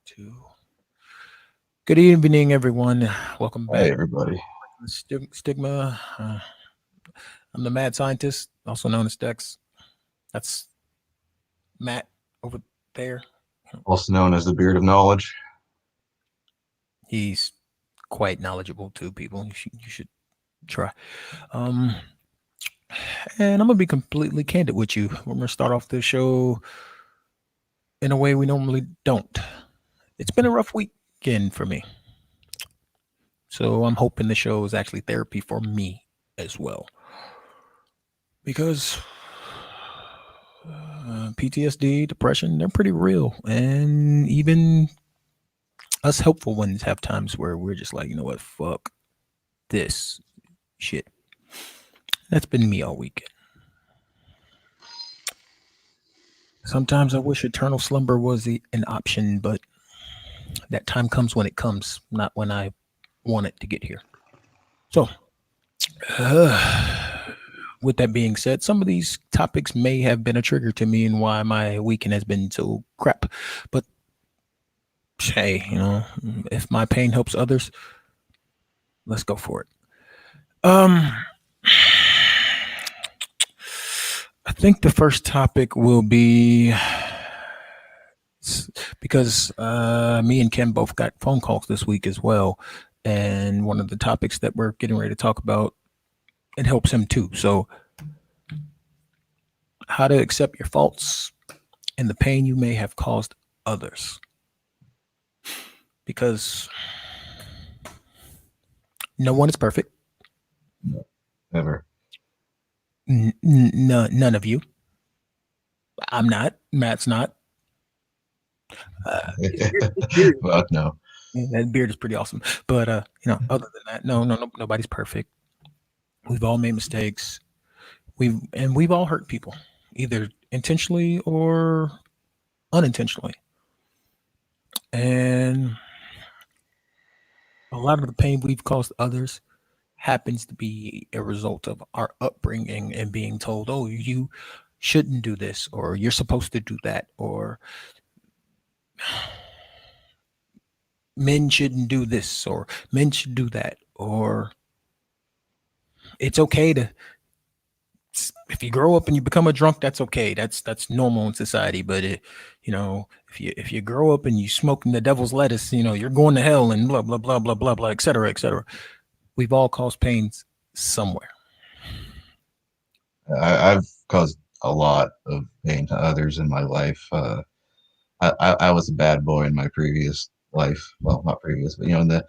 Two. Good evening, everyone. Welcome Hey back everybody. to Stigma. I'm the mad scientist, also known as Dex. That's Matt over there. Also known as the Beard of Knowledge. He's quite knowledgeable too, people. You should try. Um, and I'm gonna be completely candid with you. We're gonna start off this show in a way we normally don't. It's been a rough weekend for me, so I'm hoping the show is actually therapy for me as well, because PTSD, depression, they're pretty real. And even us helpful ones have times where we're just like, you know what, fuck this shit. That's been me all weekend. Sometimes I wish eternal slumber was an option, but that time comes when it comes, not when I want it to get here. So, with that being said, some of these topics may have been a trigger to me and why my weekend has been so crap. But hey, if my pain helps others, let's go for it. Um, I think the first topic will be because me and Kim both got phone calls this week as well, and one of the topics that we're getting ready to talk about, it helps him too. So, how to accept your faults and the pain you may have caused others, because no one is perfect. No, never. None of you. I'm not. Matt's not. His beard, Fuck no. that beard is pretty awesome. But other than that, no, nobody's perfect. We've all made mistakes. We've all hurt people, either intentionally or unintentionally. And a lot of the pain we've caused others happens to be a result of our upbringing and being told, "Oh, you shouldn't do this," or "You're supposed to do that," or "Men shouldn't do this," or "Men should do that," or "It's okay to." If you grow up and you become a drunk, that's okay. That's normal in society. But if you grow up and you smoking the devil's lettuce, you're going to hell and blah blah blah blah blah blah, etc. etc. We've all caused pains somewhere. I've caused a lot of pain to others in my life. I was a bad boy in my previous life. Well, not previous, but in the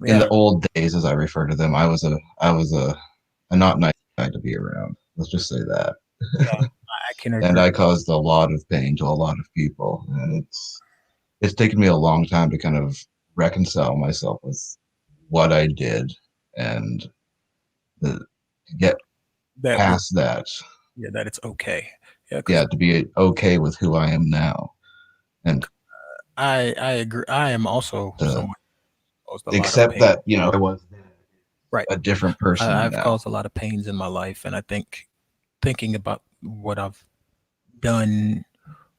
Yeah, old days, as I refer to them, I was a not nice guy to be around. Let's just say that. yeah, I can And agree. I caused a lot of pain to a lot of people, and it's taken me a long time to kind of reconcile myself with what I did and the, to get That we past that. Yeah, that it's okay. Yeah, because Yeah, to be okay with who I am now and I agree. I am also to someone who caused a lot of accept pain. that, I was Right. a different person I've now. caused a lot of pains in my life, and I think thinking about what I've done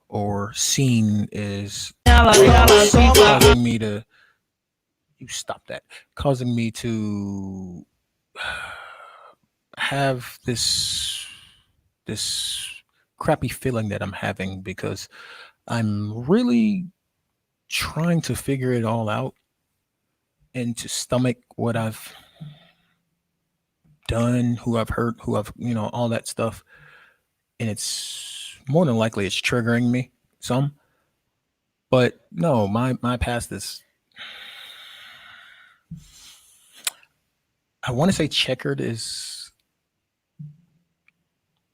or seen is causing me to you stop that, causing me to have this crappy feeling that I'm having because I'm really trying to figure it all out and to stomach what I've done, who I've hurt, who I've, all that stuff. And it's more than likely it's triggering me some. But no, my past is, I want to say checkered is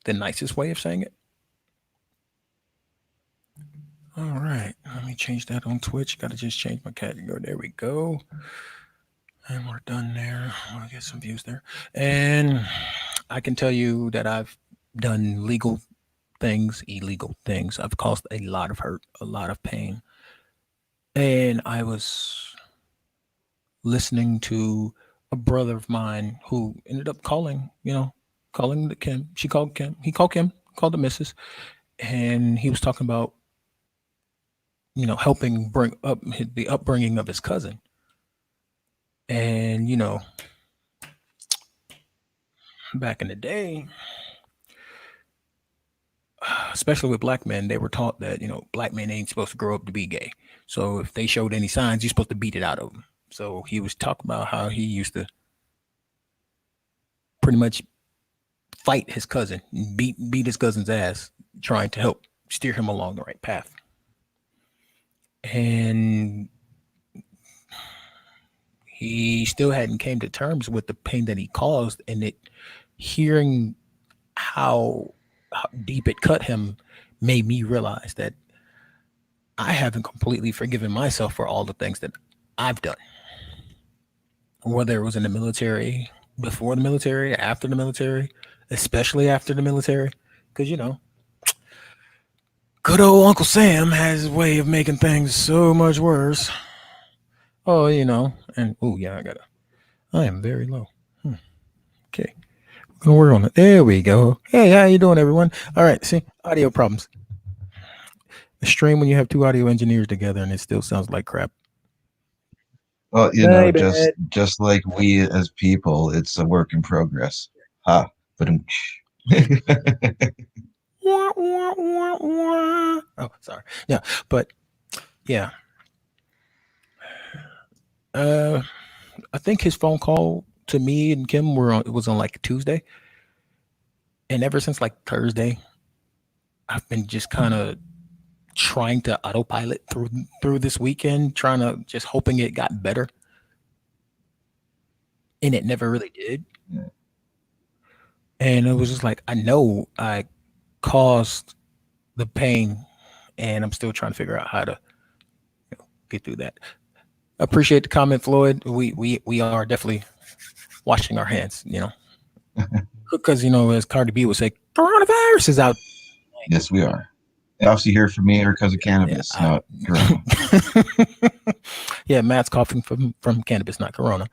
the nicest way of saying it. All right, let me change that on Twitch. Got to just change my category. There we go. And we're done there. I'll get some views there. And I can tell you that I've done legal things, illegal things. I've caused a lot of hurt, a lot of pain. And I was listening to a brother of mine who ended up calling the Kim. She called Kim. He called Kim, called the missus. And he was talking about helping bring up the upbringing of his cousin. And, back in the day, especially with black men, they were taught that, black men ain't supposed to grow up to be gay. So if they showed any signs, you're supposed to beat it out of them. So he was talking about how he used to pretty much fight his cousin, beat his cousin's ass, trying to help steer him along the right path. And he still hadn't came to terms with the pain that he caused, and it hearing how, how deep it cut him made me realize that I haven't completely forgiven myself for all the things that I've done, whether it was in the military, before the military, after the military, especially after the military. Because, good old Uncle Sam has his way of making things so much worse. Oh, and oh, yeah, I am very low. Okay. We're going to work on it. There we go. Hey, how you doing, everyone? All right. See, audio problems. A stream when you have two audio engineers together and it still sounds like crap. Well, My bad. just like we as people, it's a work in progress. Ha. But Wah, wah, wah, wah. Oh, sorry. Yeah, but yeah, uh, I think his phone call to me and Kim it was on like Tuesday, and ever since like Thursday, I've been just kind of trying to autopilot through this weekend, trying to just hoping it got better, and it never really did. And it was just like I know I caused the pain, and I'm still trying to figure out how to get through that. Appreciate the comment, Floyd. We are definitely washing our hands, because as Cardi B would say, coronavirus is out. yes, we are. Obviously, here for me or because of Yeah, cannabis, not Corona. yeah. Matt's coughing from cannabis, not Corona,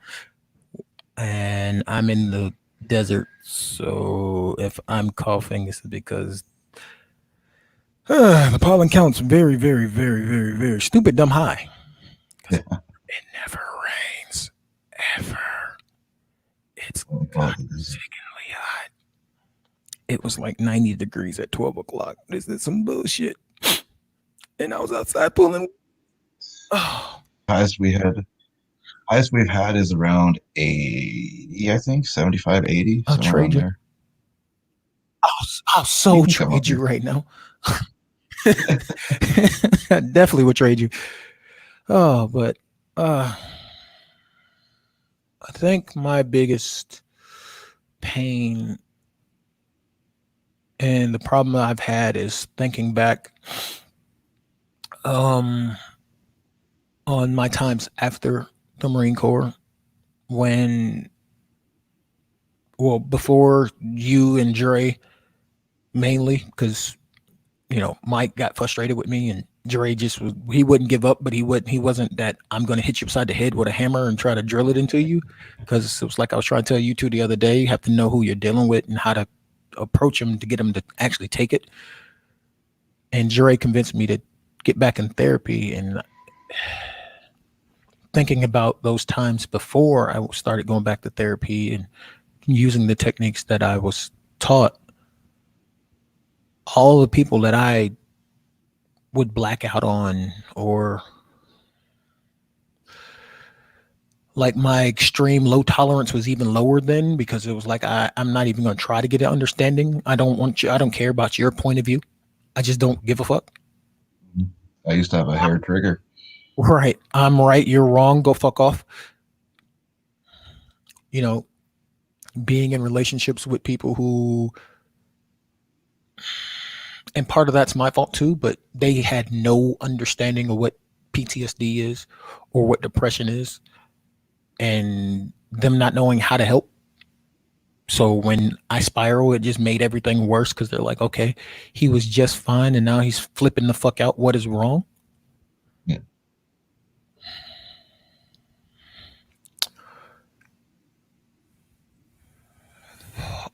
and I'm in the desert. So if I'm coughing, it's because the pollen count's very, very, very, very, very stupid, dumb high. Because Yeah, it never rains ever. It's all the desert. sickeningly hot. It was like 90 degrees at 12 o'clock. This is some bullshit. And I was outside pulling. Oh, Highest we had, highest we've had is around 80, I think, 75, 80, I'll somewhere around trade you. there. I'll You so can come up trade you here. right now. I definitely would trade you. Oh, but uh, I think my biggest pain and the problem I've had is thinking back um, on my times after the Marine Corps when, well, before you and Dre mainly, because Mike got frustrated with me and Dre just he wouldn't give up, but he wasn't that I'm going to hit you upside the head with a hammer and try to drill it into you, because it was like I was trying to tell you two the other day. You have to know who you're dealing with and how to approach them to get them to actually take it. And Dre convinced me to get back in therapy, and thinking about those times before I started going back to therapy and using the techniques that I was taught, all the people that I would black out on, or like my extreme low tolerance was even lower then, because it was like I'm not even going to try to get an understanding. I don't care about your point of view. I just don't give a fuck. I used to have a hair trigger. Right. I'm right. You're wrong. Go fuck off. You know, being in relationships with people who, and part of that's my fault too, but they had no understanding of what PTSD is or what depression is, and them not knowing how to help. So when I spiral, it just made everything worse, because they're like, okay, he was just fine and now he's flipping the fuck out. What is wrong? Yeah.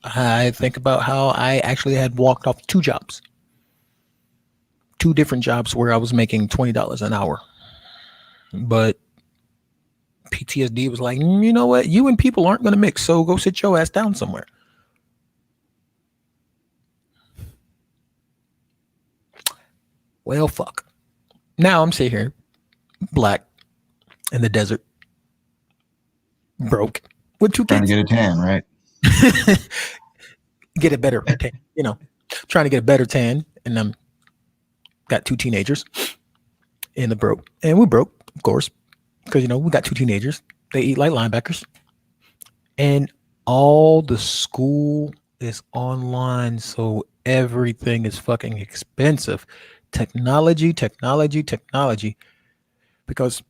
I think about how I actually had walked off two two different jobs where I was making $20 an hour, but PTSD was like, you know what? You and people aren't going to mix, so go sit your ass down somewhere. Well, fuck. Now I'm sitting here, black in the desert, broke with two Trying to kids. get a tan, right? Get a better tan, trying to get a better tan, and got two teenagers in the broke, and we broke, of course, because we got two teenagers. They eat like linebackers, and all the school is online, so everything is fucking expensive. Technology, technology, technology. Because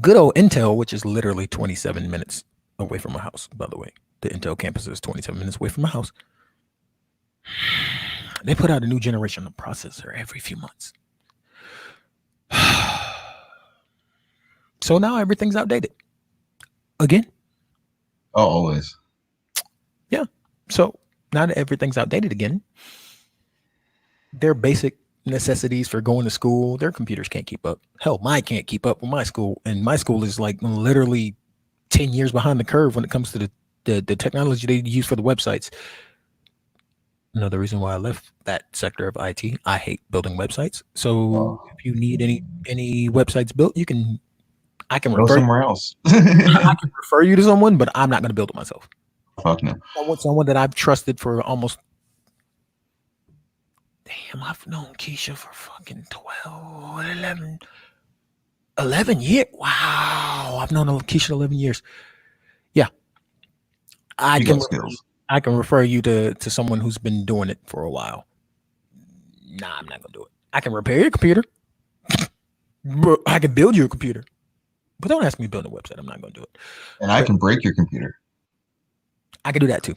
good old Intel, which is literally 27 minutes away from my house, by the way, the Intel campus is 27 minutes away from my house. They put out a new generation of processor every few months. So now everything's outdated again. Oh, always. Yeah. So now that everything's outdated again, their basic necessities for going to school, their computers can't keep up. Hell, mine can't keep up with my school. And my school is like literally 10 years behind the curve when it comes to the technology they use for the websites. Another reason why I left that sector of IT. I hate building websites. So Oh, if you need any websites built, I can go refer somewhere else. refer you to someone, but I'm not going to build it myself. Fuck no. Someone that I've trusted for almost damn, I've known Keisha for fucking 12, 11 years. Wow. I've known Keisha 11 years. Yeah. I You can got refer you, skills. I can refer you to someone who's been doing it for a while. Nah, I'm not gonna do it. I can repair your computer, but I can build you a computer. But don't ask me to build a website. I'm not gonna do it. And I But can break your computer. I can do that too.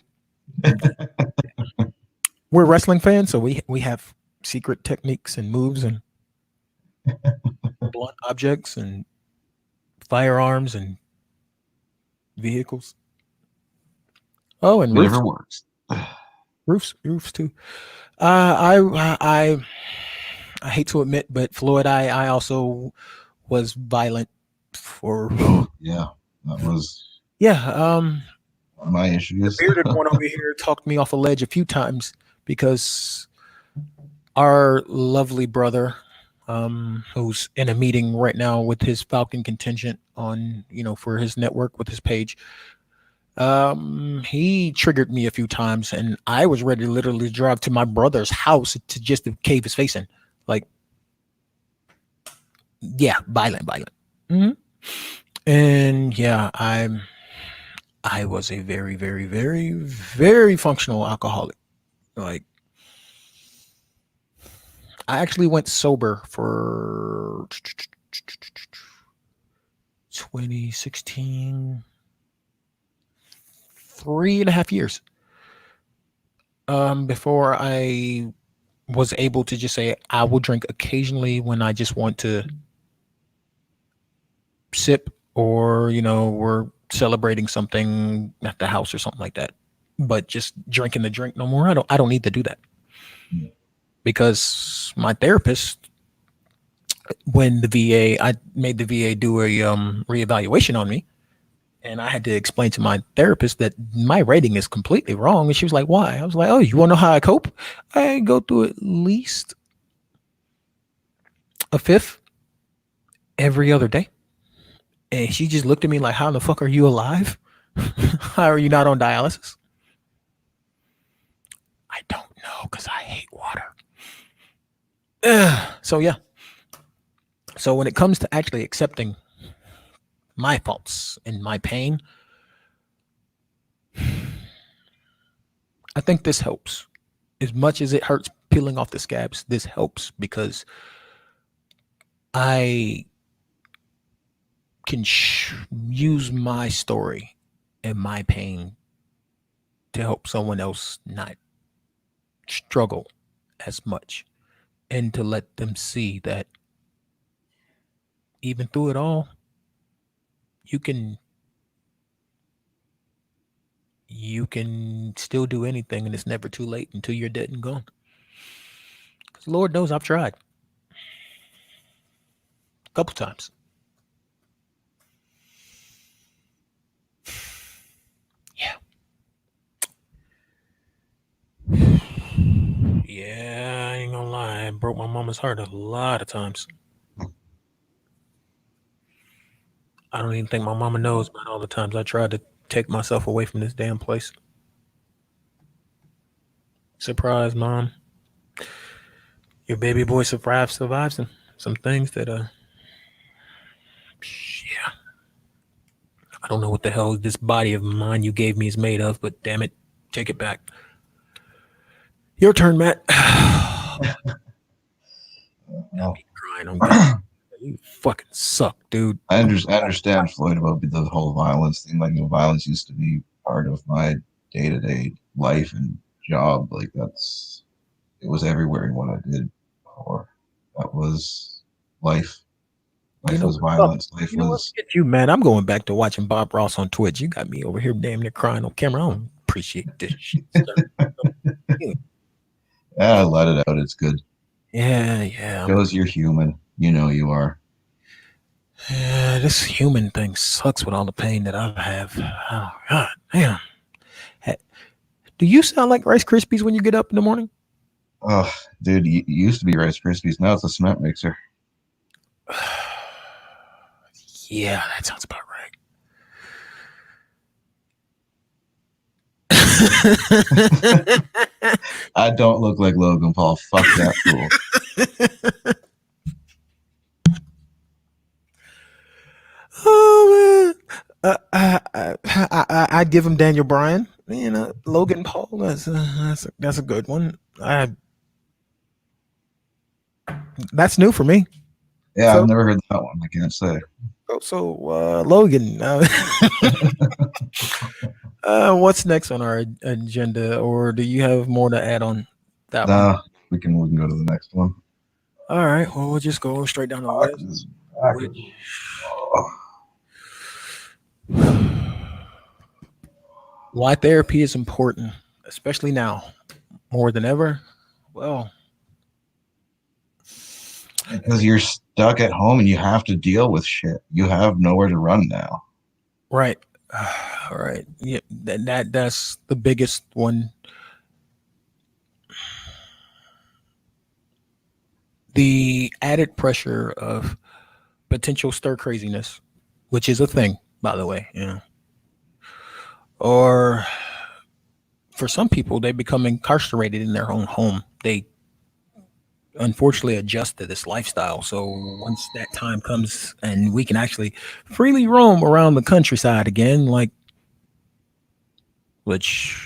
We're wrestling fans, so we have secret techniques and moves and blunt objects and firearms and vehicles. Oh, and roofs, Whatever works. roofs too. I hate to admit, but Floyd, I also was violent for Oh, yeah. That was yeah. one of my The issues. bearded one over here talked me off a ledge a few times because our lovely brother, who's in a meeting right now with his Falcon contingent on for his network with his page. He triggered me a few times, and I was ready to literally drive to my brother's house to just to cave his face in. Like, yeah, violent. Hmm. And yeah, I was a very, very, very, very functional alcoholic. Like, I actually went sober for 2016, 3.5 years. Before I was able to just say I will drink occasionally when I just want to sip, or we're celebrating something at the house or something like that. But just drinking the drink no more. I don't need to do that because my therapist, when I made the VA do a reevaluation on me, and I had to explain to my therapist that my rating is completely wrong. And she was like, "Why?" I was like, "Oh, you want to know how I cope? I go through at least a fifth every other day." And she just looked at me like, "How the fuck are you alive? How are you not on dialysis?" I don't know because I hate water. So yeah. So when it comes to actually accepting my faults and my pain, I think this helps. As much as it hurts peeling off the scabs, this helps because I can use my story and my pain to help someone else not struggle as much, and to let them see that even through it all, you can you can still do anything, and it's never too late until you're dead and gone. Lord knows I've tried a couple times. Yeah. Yeah, I ain't gonna lie. I broke my mama's heart a lot of times. I don't even think my mama knows about all the times I tried to take myself away from this damn place. Surprise, mom. Your baby boy survived some things that yeah. I don't know what the hell this body of mine you gave me is made of, but damn it, take it back. Your turn, Matt. Got Well, me crying on game. You fucking suck, dude. I understand Floyd about the whole violence thing. Like, violence used to be part of my day to day life and job. Like, it was everywhere in what I did before. That was life. You Life know was what? Fuck. violence. Life You know what? was, Forget you, man. I'm going back to watching Bob Ross on Twitch. You got me over here damn near crying on camera. I don't appreciate this shit, sir. Yeah, yeah, let it out. It's good. yeah. Shows you're human. You know you are. Yeah, this human thing sucks with all the pain that I have. Oh God, damn. Ha- Do you sound like Rice Krispies when you get up in the morning? Oh, dude, you used to be Rice Krispies. Now it's a cement mixer. Yeah, that sounds about right. I don't look like Logan Paul. Fuck that fool. Oh man, I'd give him Daniel Bryan. You know, Logan Paul. That's a good one. That's new for me. Yeah, I've So never heard that one. I can't say. Logan. What's next on our agenda, or do you have more to add on that one? Nah, we can go to the next one. All right. Well, we'll just go straight down the Fuck list. this back. Which Oh, why therapy is important, especially now more than ever. Well, because you're stuck at home and you have to deal with shit. You have nowhere to run now. right. All right. Yeah, that's the biggest one. The added pressure of potential stir craziness, which is a thing, by the way. Yeah. Or for some people, they become incarcerated in their own home. They unfortunately adjust to this lifestyle. So once that time comes and we can actually freely roam around the countryside again, like, which,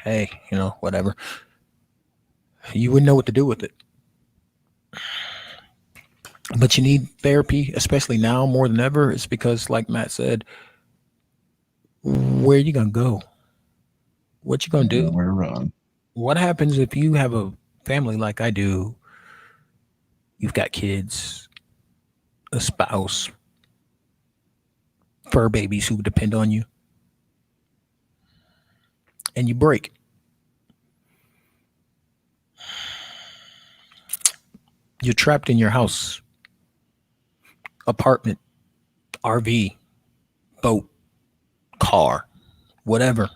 hey, whatever, you wouldn't know what to do with it. But you need therapy, especially now more than ever. It's because, like Matt said, where you gonna go? What you gonna do? Nowhere to run. What happens if you have a family like I do? You've got kids, a spouse, fur babies who depend on you, and you break. You're trapped in your house, apartment, RV, boat, car, whatever.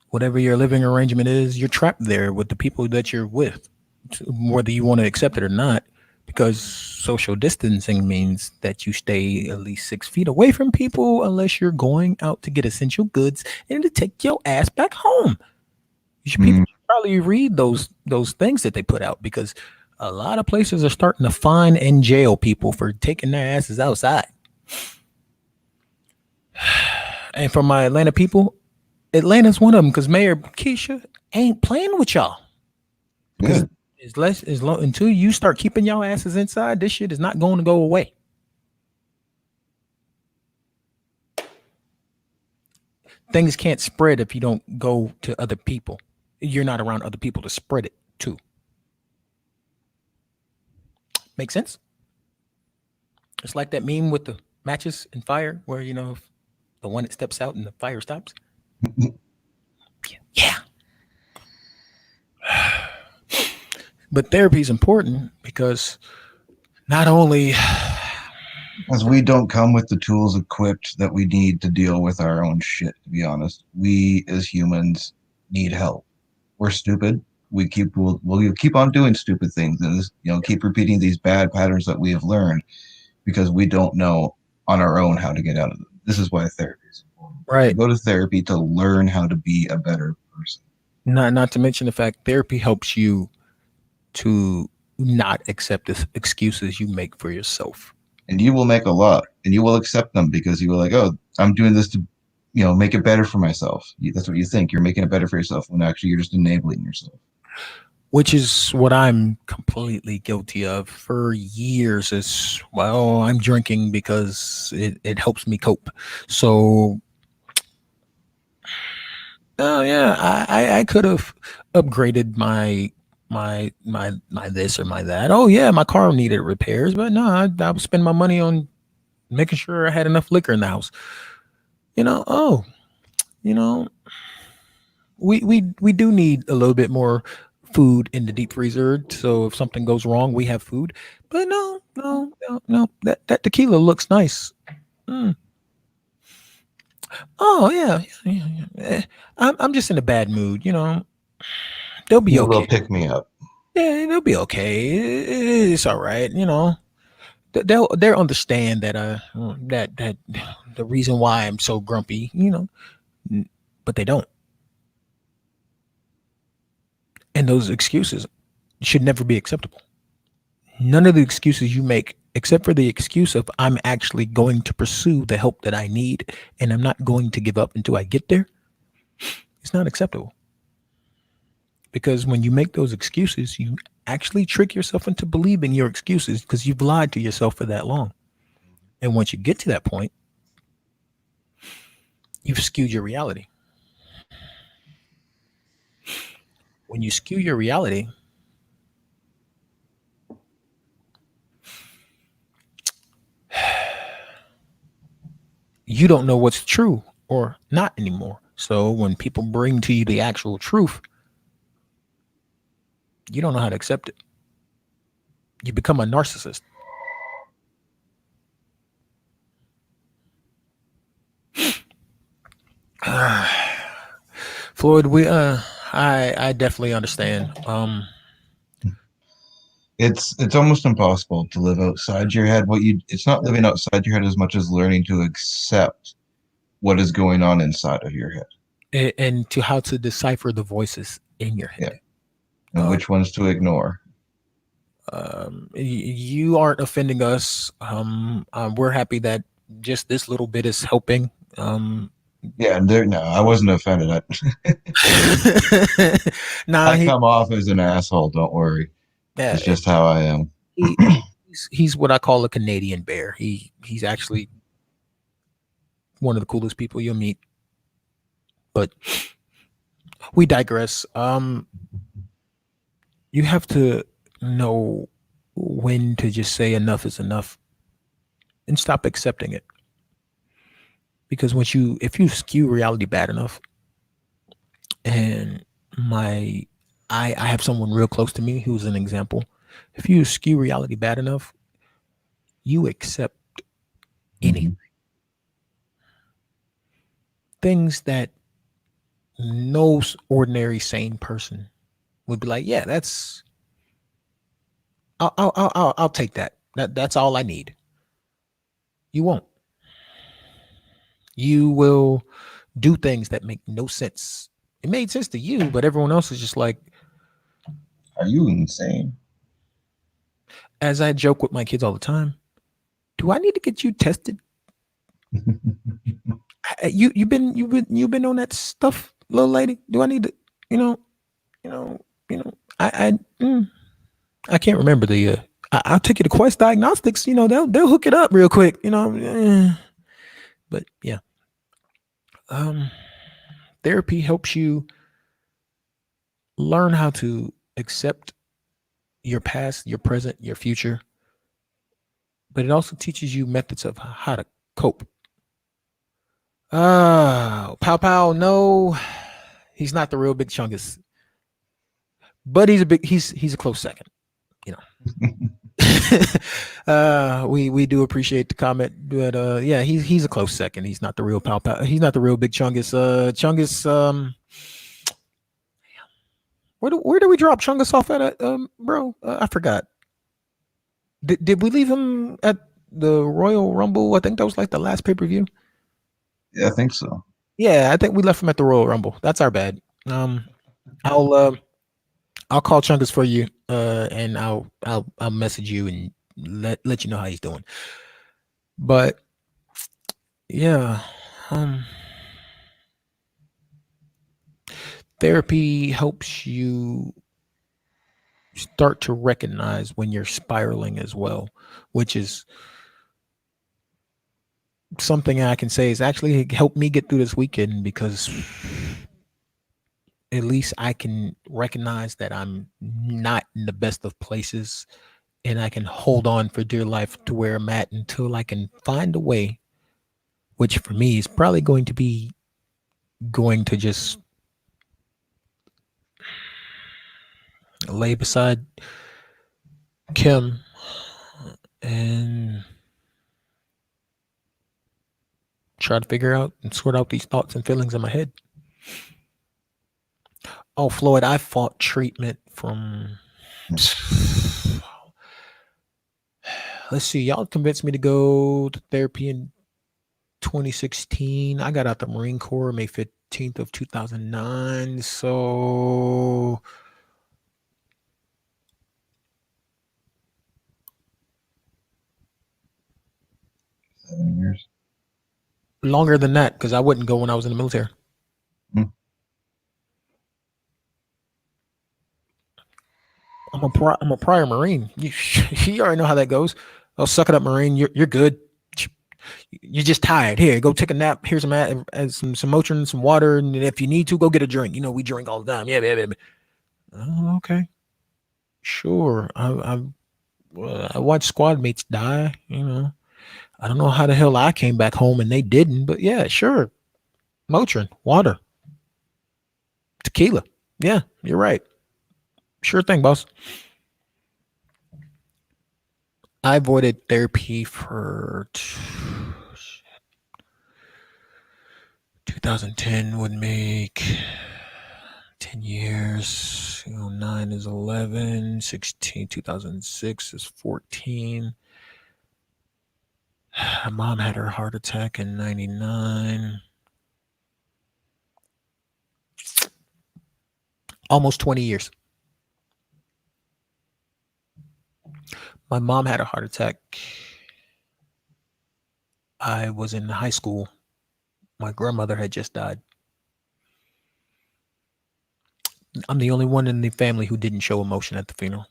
Whatever your living arrangement is, you're trapped there with the people that you're with, whether you want to accept it or not, because social distancing means that you stay at least 6 feet away from people unless you're going out to get essential goods and to take your ass back home. People Mm, should probably read those things that they put out because a lot of places are starting to fine and jail people for taking their asses outside. And for my Atlanta people, Atlanta's one of them because Mayor Keisha ain't playing with y'all. Because good. as less as long until you start keeping y'all asses inside, this shit is not going to go away. Things can't spread if you don't go to other people. You're not around other people to spread it to. Make sense? It's like that meme with the matches and fire, where the one that steps out and the fire stops. Yeah. But therapy is important because not only Because we don't come with the tools equipped that we need to deal with our own shit, to be honest. We as humans need help. We're stupid. We'll keep on doing stupid things and this, keep repeating these bad patterns that we have learned because we don't know on our own how to get out of them. This is why therapy is important. You right, go to therapy to learn how to be a better person. not to mention the fact therapy helps you to not accept the excuses you make for yourself. And you will make a lot and you will accept them because you will like, oh, I'm doing this to, make it better for myself. That's what you think. You're making it better for yourself when actually you're just enabling yourself. Which is what I'm completely guilty of for years. Is well, I'm drinking because it helps me cope. So, oh yeah, I could have upgraded my this or my that. Oh yeah, my car needed repairs, but no, I would spend my money on making sure I had enough liquor in the house. Oh, you know, we do need a little bit more food in the deep freezer, so if something goes wrong, we have food. But no, no, no, no. That tequila looks nice. Mm. Oh yeah, yeah, yeah, yeah. I'm just in a bad mood. They'll You be need a little okay. pick me up. Yeah, they'll be okay. It's all right. They'll understand that that the reason why I'm so grumpy. But they don't, and those excuses should never be acceptable. None of the excuses you make, except for the excuse of I'm actually going to pursue the help that I need and I'm not going to give up until I get there, it's not acceptable. Because when you make those excuses, you actually trick yourself into believing your excuses because you've lied to yourself for that long. And once you get to that point, you've skewed your reality. When you skew your reality, you don't know what's true or not anymore. So when people bring to you the actual truth, you don't know how to accept it. You become a narcissist. Floyd, I definitely understand. It's almost impossible to live outside your head. It's not living outside your head as much as learning to accept what is going on inside of your head. And to how to decipher the voices in your Yeah. head. And which ones to ignore. You aren't offending us. We're happy that just this little bit is helping. Yeah, and there no, I wasn't offended. Nah, I come off as an asshole, don't worry. yeah, It's just how I am. he he's what I call a Canadian bear. He's actually one of the coolest people you'll meet. But we digress. You have to know when to just say enough is enough and stop accepting it. Because if you skew reality bad enough, and my I have someone real close to me who's an example. If you skew reality bad enough, you accept anything, Mhm. things that no ordinary sane person would be like, yeah, that's I'll take that. That's all I need. You won't. You will do things that make no sense. It made sense to you, but everyone else is just like, Are you insane? as I joke with my kids all the time, do I need to get you tested? You've been on that stuff, little lady. Do I need to, you know, I I can't remember the. I'll take you to Quest Diagnostics. They'll hook it up real quick. But yeah, um, therapy helps you learn how to accept your past, your present, your future, but it also teaches you methods of how to cope. Pow Pow, no, he's not the real Big Chungus. but he's a close second. You know, we do appreciate the comment, but yeah, he's a close second. He's not the real He's not the real Big Chungus. Chungus, where do we drop Chungus off at, bro? I forgot. Did we leave him at the Royal Rumble? I think that was like the last pay per view. Yeah, I think so. Yeah, I think we left him at the Royal Rumble. That's our bad. I'll I'll call Chungus for you, and I'll message you and let you know how he's doing. But yeah, um, therapy helps you start to recognize when you're spiraling as well, which is something I can say is actually helped me get through this weekend because at least I can recognize that I'm not in the best of places and I can hold on for dear life to where I'm at until I can find a way, which for me is probably going to be going to just lay beside Kim and try to figure out and sort out these thoughts and feelings in my head. Oh, Floyd, I fought treatment from. Let's see, y'all convinced me to go to therapy in 2016. I got out the Marine Corps May 15th of 2009. So 7 years. longer than that because I wouldn't go when I was in the military. Hmm. I'm a prior Marine. You already know how that goes. Oh, suck it up, Marine. You're good. You're just tired. Here, go take a nap. Here's some Motrin, some water, and if you need to, go get a drink. You know we drink all the time. Yeah, yeah, yeah. Oh, okay, sure. I watched squad mates die. You know, I don't know how the hell I came back home and they didn't, but yeah, sure. Motrin, water, tequila. Yeah, you're right. Sure thing, boss. I avoided therapy for 2010 would make 10 years. 9 is 11. 16, 2006 is 14. My mom had her heart attack in 99. Almost 20 years. My mom had a heart attack. I was in high school. My grandmother had just died. I'm the only one in the family who didn't show emotion at the funeral.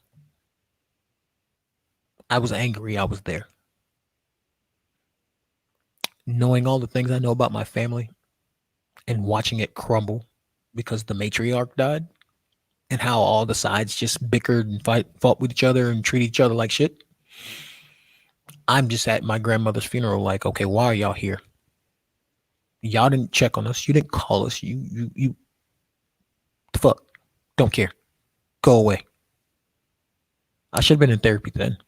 I was angry. I was there. Knowing all the things I know about my family and watching it crumble because the matriarch died and how all the sides just bickered and fought with each other and treat each other like shit. I'm just at my grandmother's funeral like, okay, why are y'all here? Y'all didn't check on us. You didn't call us. You the fuck. Don't care. Go away. I should have been in therapy then.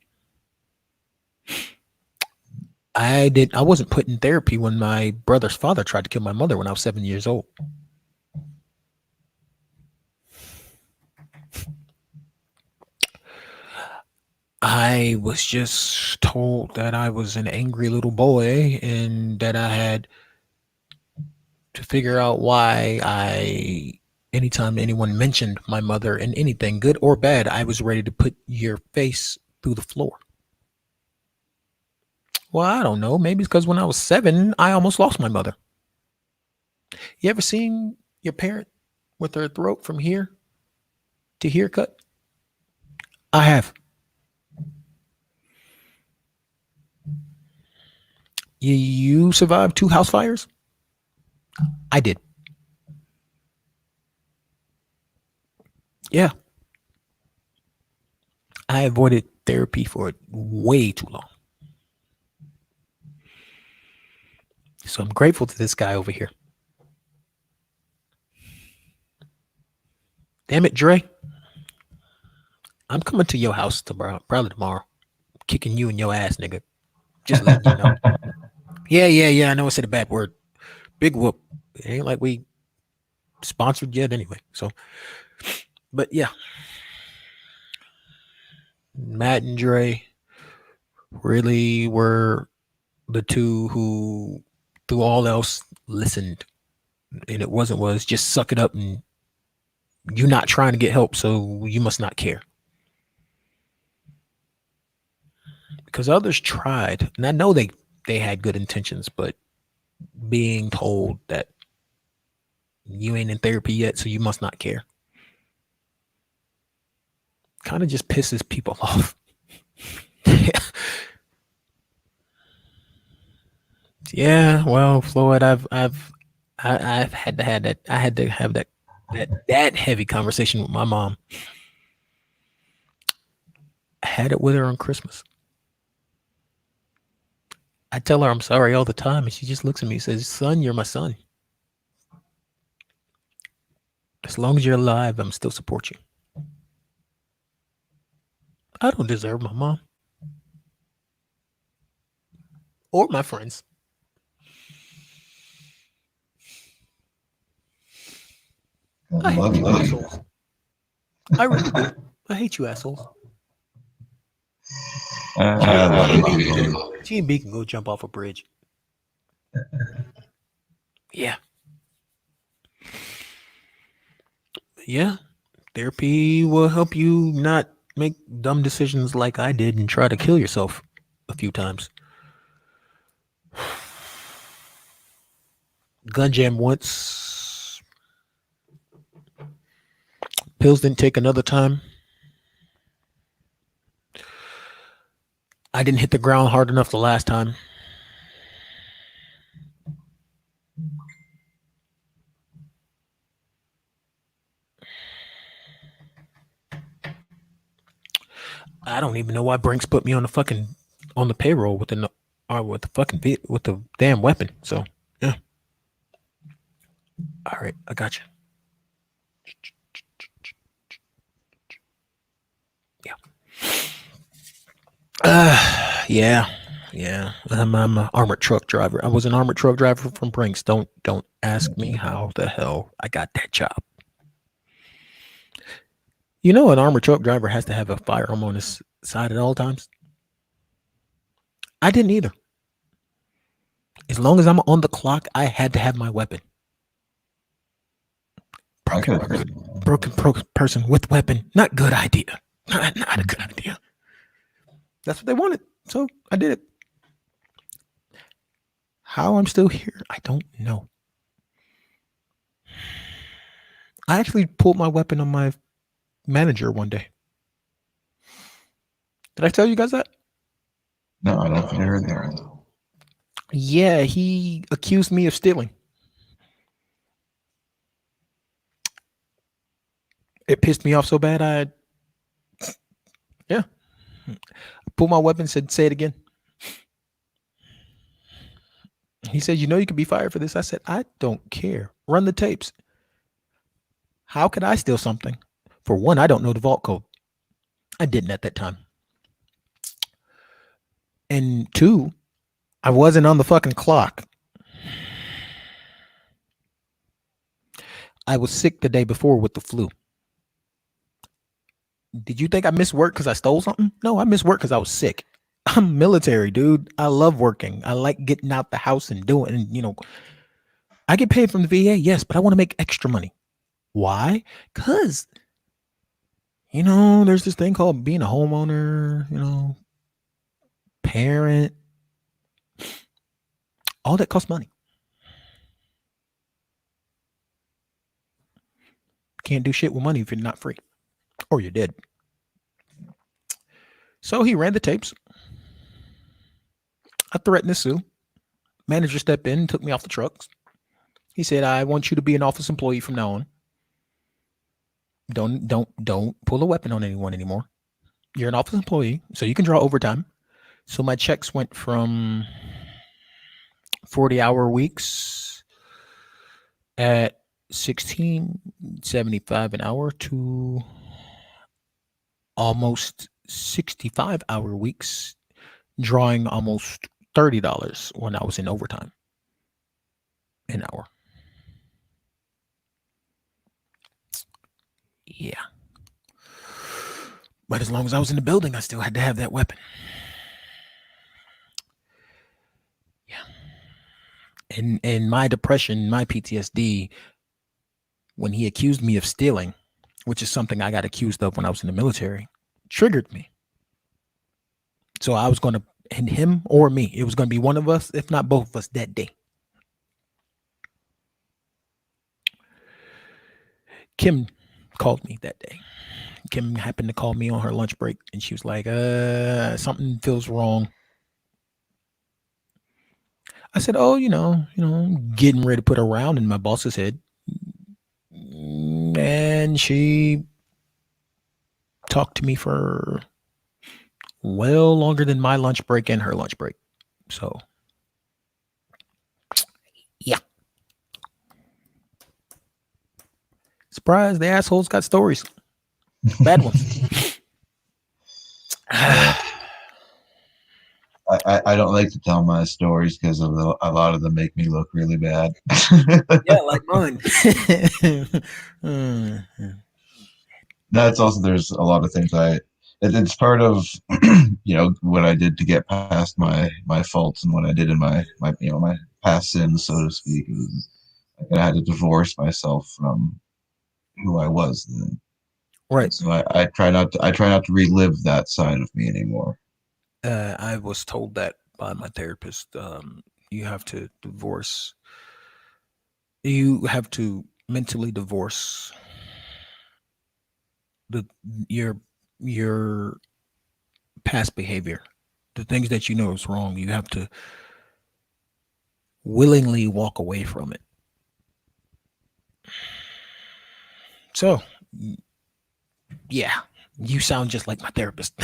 I wasn't put in therapy when my brother's father tried to kill my mother when I was 7 years old. I was just told that I was an angry little boy and that I had to figure out why anytime anyone mentioned my mother in anything, good or bad, I was ready to put your face through the floor. Well, I don't know. Maybe it's because when I was 7, I almost lost my mother. You ever seen your parent with her throat from here to here cut? I have. You survived 2 house fires? I did. Yeah. I avoided therapy for way too long. So I'm grateful to this guy over here. Damn it, Dre. I'm coming to your house tomorrow, probably tomorrow, kicking you in your ass, nigga. Just letting you know. Yeah, yeah, yeah. I know I said a bad word. Big whoop. It ain't like we sponsored yet anyway. So, but yeah, Matt and Dre really were the two who, through all else, listened. And it wasn't was just suck it up and you're not trying to get help, so you must not care. Because others tried, and I know they had good intentions, but being told that you ain't in therapy yet, so you must not care, kind of just pisses people off. Yeah, well, Floyd, I've had to have that. I had to have that heavy conversation with my mom. I had it with her on Christmas. I tell her I'm sorry all the time, and she just looks at me and says, "Son, you're my son. As long as you're alive, I'm still support you." I don't deserve my mom or my friends. I I hate love you you. assholes. I really do. I hate you assholes. I love you people. G and B can go jump off a bridge. Yeah, yeah. Therapy will help you not make dumb decisions like I did and try to kill yourself a few times. Gun jam once. Pills didn't take another time. I didn't hit the ground hard enough the last time. I don't even know why Brinks put me on the fucking on the payroll with the fucking with the damn weapon. So yeah, all right, I got you. Yeah, yeah, yeah. I'm an armored truck driver. I was an armored truck driver from Brinks. Don't ask me how the hell I got that job. You know, an armored truck driver has to have a firearm on his side at all times. I didn't either. As long as I'm on the clock, I had to have my weapon. I Broken could. person, person with weapon. Not good idea. Not a good idea. That's what they wanted, so I did it. How I'm still here, I don't know. I actually pulled my weapon on my manager one day. Did I tell you guys that? No, I don't think I heard that. Yeah, he accused me of stealing. It pissed me off so bad. Yeah, pulled my weapon. Said, "Say it again." He said, "You know, you could be fired for this." I said, "I don't care. Run the tapes. How could I steal something? For one, I don't know the vault code. I didn't at that time. And two, I wasn't on the fucking clock. I was sick the day before with the flu. Did you think I missed work because I stole something? No, I missed work because I was sick. I'm military, dude. I love working. I like getting out the house and doing, and I get paid from the VA, yes, but I want to make extra money. Why? Because, there's this thing called being a homeowner, parent. All that costs money. Can't do shit with money if you're not free or you're dead. So he ran the tapes. I threatened to sue. Manager stepped in and took me off the trucks. He said, "I want you to be an office employee from now on. Don't pull a weapon on anyone anymore. You're an office employee, so you can draw overtime." So my checks went from 40-hour weeks at 16.75 an hour to almost 65-hour weeks, drawing almost $30 when I was in overtime an hour. Yeah. But as long as I was in the building, I still had to have that weapon. Yeah. And my depression, my PTSD, when he accused me of stealing, which is something I got accused of when I was in the military, triggered me. So I was going to, and him or me, it was going to be one of us, if not both of us, that day. Kim called me that day. Kim happened to call me on her lunch break, and she was like, something feels wrong. I said, oh, getting ready to put a round in my boss's head. And she talked to me for well longer than my lunch break and her lunch break. So, yeah. Surprise, the assholes got stories. Bad ones. Yeah. I don't like to tell my stories because a lot of them make me look really bad. Yeah, like mine. Mm. That's also there's a lot of things it's part of what I did to get past my faults and what I did in my past sins, so to speak. It was, like, I had to divorce myself from who I was then. Right. And so I try not to relive that side of me anymore. I was told that by my therapist. You have to divorce. You have to mentally divorce the your your past behavior, the things that you know is wrong. You have to willingly walk away from it. So, yeah, you sound just like my therapist.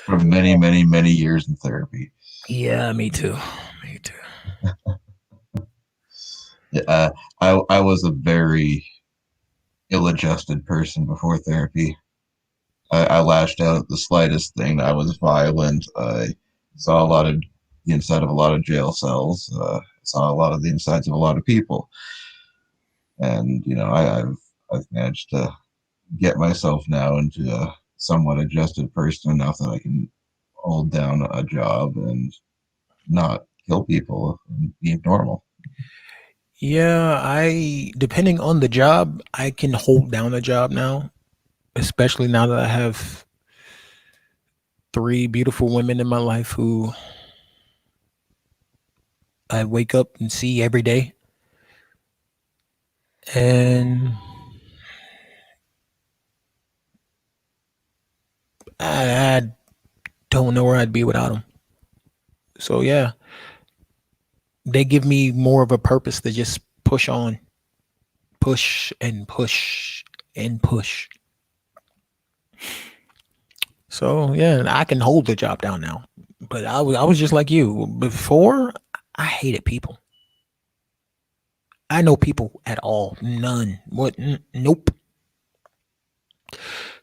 For many, many, many years in therapy. Yeah, me too. Me too. I was a very ill-adjusted person before therapy. I lashed out at the slightest thing. I was violent. I saw a lot of the inside of a lot of jail cells. Saw a lot of the insides of a lot of people, and I've managed to get myself now into a somewhat adjusted person enough that I can hold down a job and not kill people and be normal. Yeah, I depending on the job, I can hold down a job now, especially now that I have three beautiful women in my life who I wake up and see every day. And I don't know where I'd be without them. So yeah, they give me more of a purpose to just push on, push and push and push. So yeah, I can hold the job down now. But I was just like you before. I hated people. I know people at all. None. What? Nope.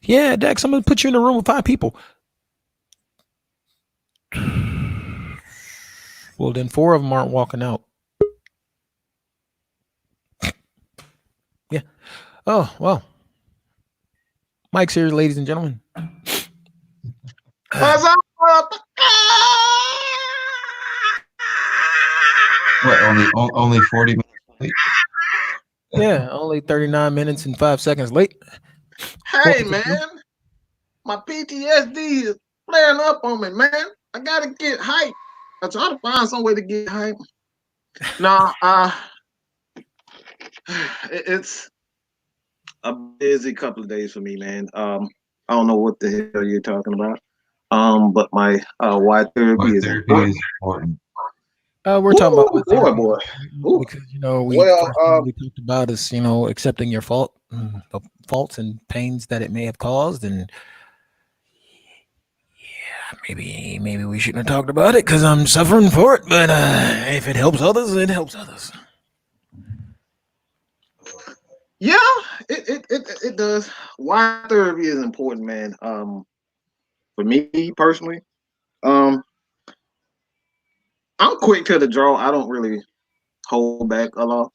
Yeah, Dex, I'm gonna put you in a room with five people. Well, then four of them aren't walking out. Yeah. Oh well. Mike's here, ladies and gentlemen. What's up? What? Only 40 minutes late? Yeah, only 39 minutes and 5 seconds late. Hey, Welcome to the man, show. my PTSD is flaring up on me, man. I gotta get hype. I try to find some way to get hype. No, it's a busy couple of days for me, man. I don't know what the hell you're talking about. But my why Why therapy is therapy important. is important. We're talking about Ooh, what boy, therapy boy. Ooh. because we Well, first thing we talked about is accepting your fault, the faults and pains that it may have caused, and maybe we shouldn't have talked about it because I'm suffering for it. But if it helps others, it helps others. yeah, It does. Why therapy is important, man. For me personally, um, I'm quick to the draw. I don't really hold back a lot.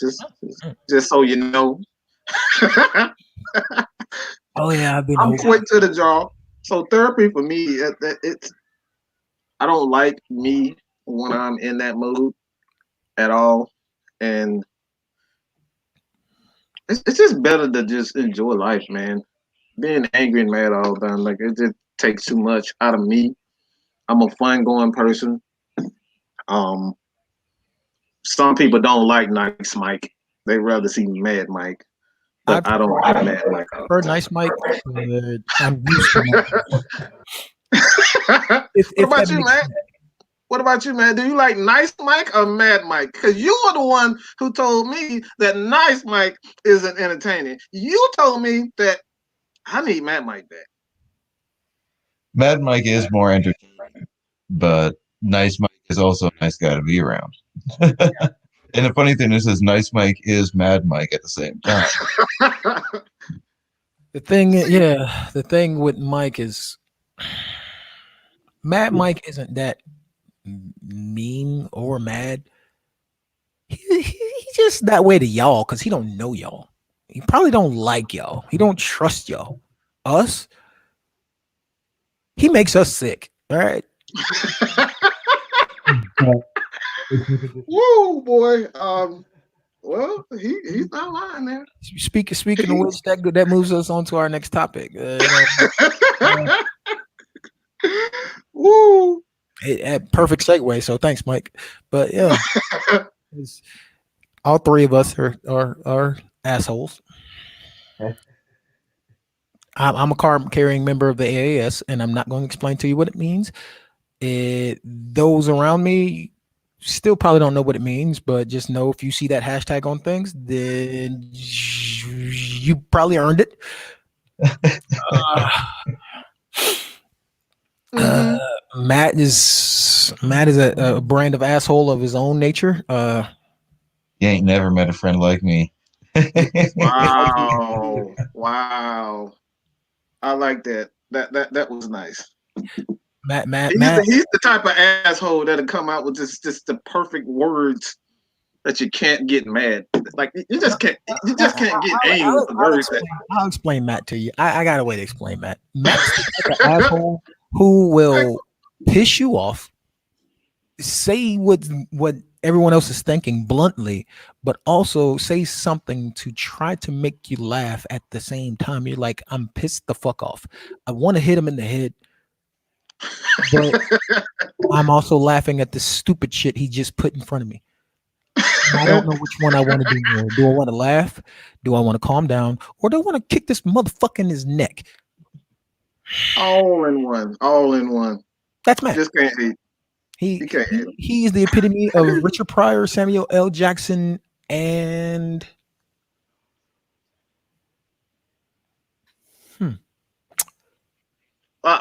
Just so you know, I'm Oh yeah, I've been holding. quick to the draw. So therapy for me, it's I don't like me when I'm in that mood at all, and it's just better to just enjoy life, man. Being angry and mad all the time, like it just takes too much out of me. I'm a fun going person. Um, some people don't like nice Mike. They rather see Mad Mike, I but I don't like Mad Mike all prefer nice Mike, but I'm used to Mike. the time. What If that about you, makes man? sense. What about you, man? Do you like Nice Mike or Mad Mike? Because you were the one who told me that Nice Mike isn't entertaining. You told me that I need Mad Mike back. Mad Mike is more entertaining, but Nice Mike is also a nice guy to be around. And the funny thing is, Nice Mike is Mad Mike at the same time. The thing, See, yeah, the thing with Mike is Mad Mike isn't that mean or mad. He just that way to y'all because he don't know y'all. He probably don't like y'all. He don't trust y'all. Us, he makes us sick. All right. woo, boy. Well, he's not lying there. Speaking of which, that moves us on to our next topic. Uh, Woo. perfect segue. So thanks, Mike. But yeah, it's- all three of us are assholes. I'm a card carrying member of the AAS, and I'm not going to explain to you what it means. Those around me still probably don't know what it means, but just know if you see that hashtag on things, then you probably earned it. Uh, uh, Hmm. Matt is a brand of asshole of his own nature. You ain't never met a friend like me. Wow. Wow. I like that. That was nice. Matt. He's the type of asshole that'll come out with just the perfect words that you can't get mad. Like you just can't get angry with the words that I'll explain Matt to you. I got a way to explain Matt. Matt's the type of asshole who will piss you off, say what everyone else is thinking bluntly, but also say something to try to make you laugh at the same time. You're like, I'm pissed the fuck off. I want to hit him in the head, but I'm also laughing at the stupid shit he just put in front of me. And I don't know which one I want to do more. Do I want to laugh? Do I want to calm down? Or do I want to kick this motherfucker in his neck? all in one. All in one. That's Matt. Just can't hate. He You can't hate. he is the epitome of Richard Pryor, Samuel L. Jackson, and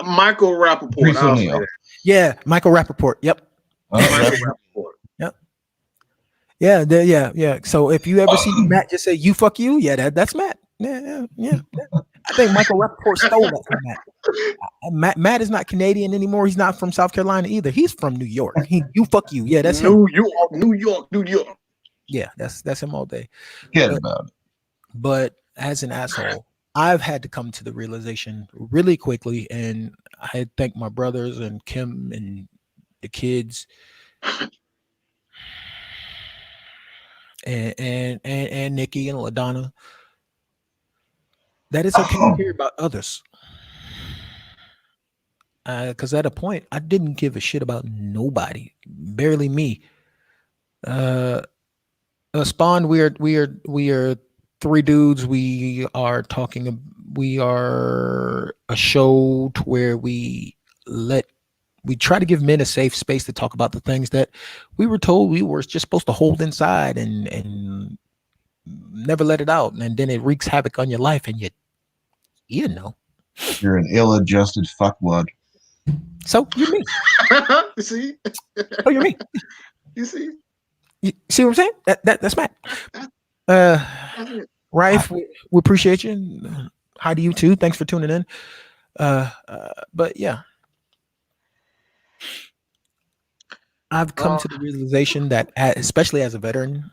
Michael Rappaport, Reese I'll say O'Neill. that. yeah, Michael Rappaport. Yep. Oh, Michael that's Rappaport. Yep. Yeah, yeah. So if you ever see Matt just say "you fuck you," yeah, that's Matt. Yeah. I think Michael Rappaport stole that from Matt. Matt is not Canadian anymore. He's not from South Carolina either. He's from New York. You fuck you. Yeah, that's him. New York, New York, New York. Yeah, that's him all day. forget But about it. but as an asshole, I've had to come to the realization really quickly, and I thank my brothers and Kim and the kids and Nikki and LaDonna that it's okay to care about others. Because at a point, I didn't give a shit about nobody, barely me. Uh, Spawn, we are three dudes. We are talking. We are a show to where let we try to give men a safe space to talk about the things that we were told we were just supposed to hold inside and never let it out, and then it wreaks havoc on your life, and you know. You're an ill-adjusted fuckwad. So you're me. You see? Oh, you're me. You see? You see what I'm saying? That's Matt. That's Uh, it. Rife, we appreciate you. Hi to you too. Thanks for tuning in. But yeah, I've come Uh, to the realization that, especially as a veteran,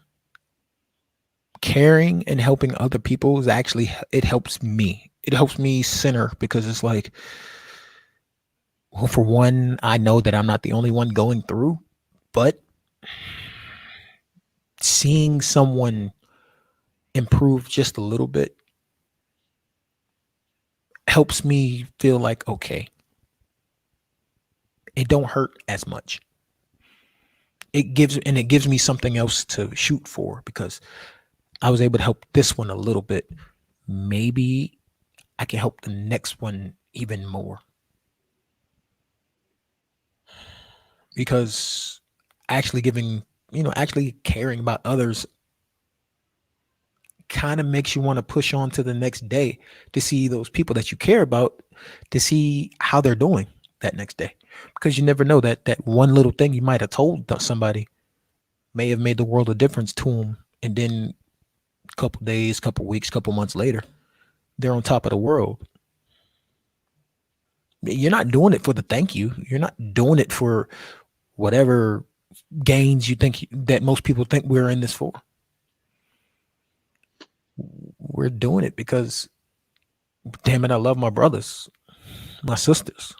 caring and helping other people is actually it helps me. It helps me center because it's like, well, for one, I know that I'm not the only one going through, but seeing someone improve just a little bit helps me feel like okay, it don't hurt as much. It gives me something else to shoot for because I was able to help this one a little bit. Maybe I can help the next one even more because actually actually caring about others kind of makes you want to push on to the next day to see those people that you care about, to see how they're doing that next day, because you never know that that one little thing you might have told somebody may have made the world a difference to them, and then a couple days, couple weeks, couple months later, they're on top of the world. You're not doing it for the thank you. You're not doing it for whatever gains you think that most people think we're in this for. We're doing it because, damn it, I love my brothers, my sisters.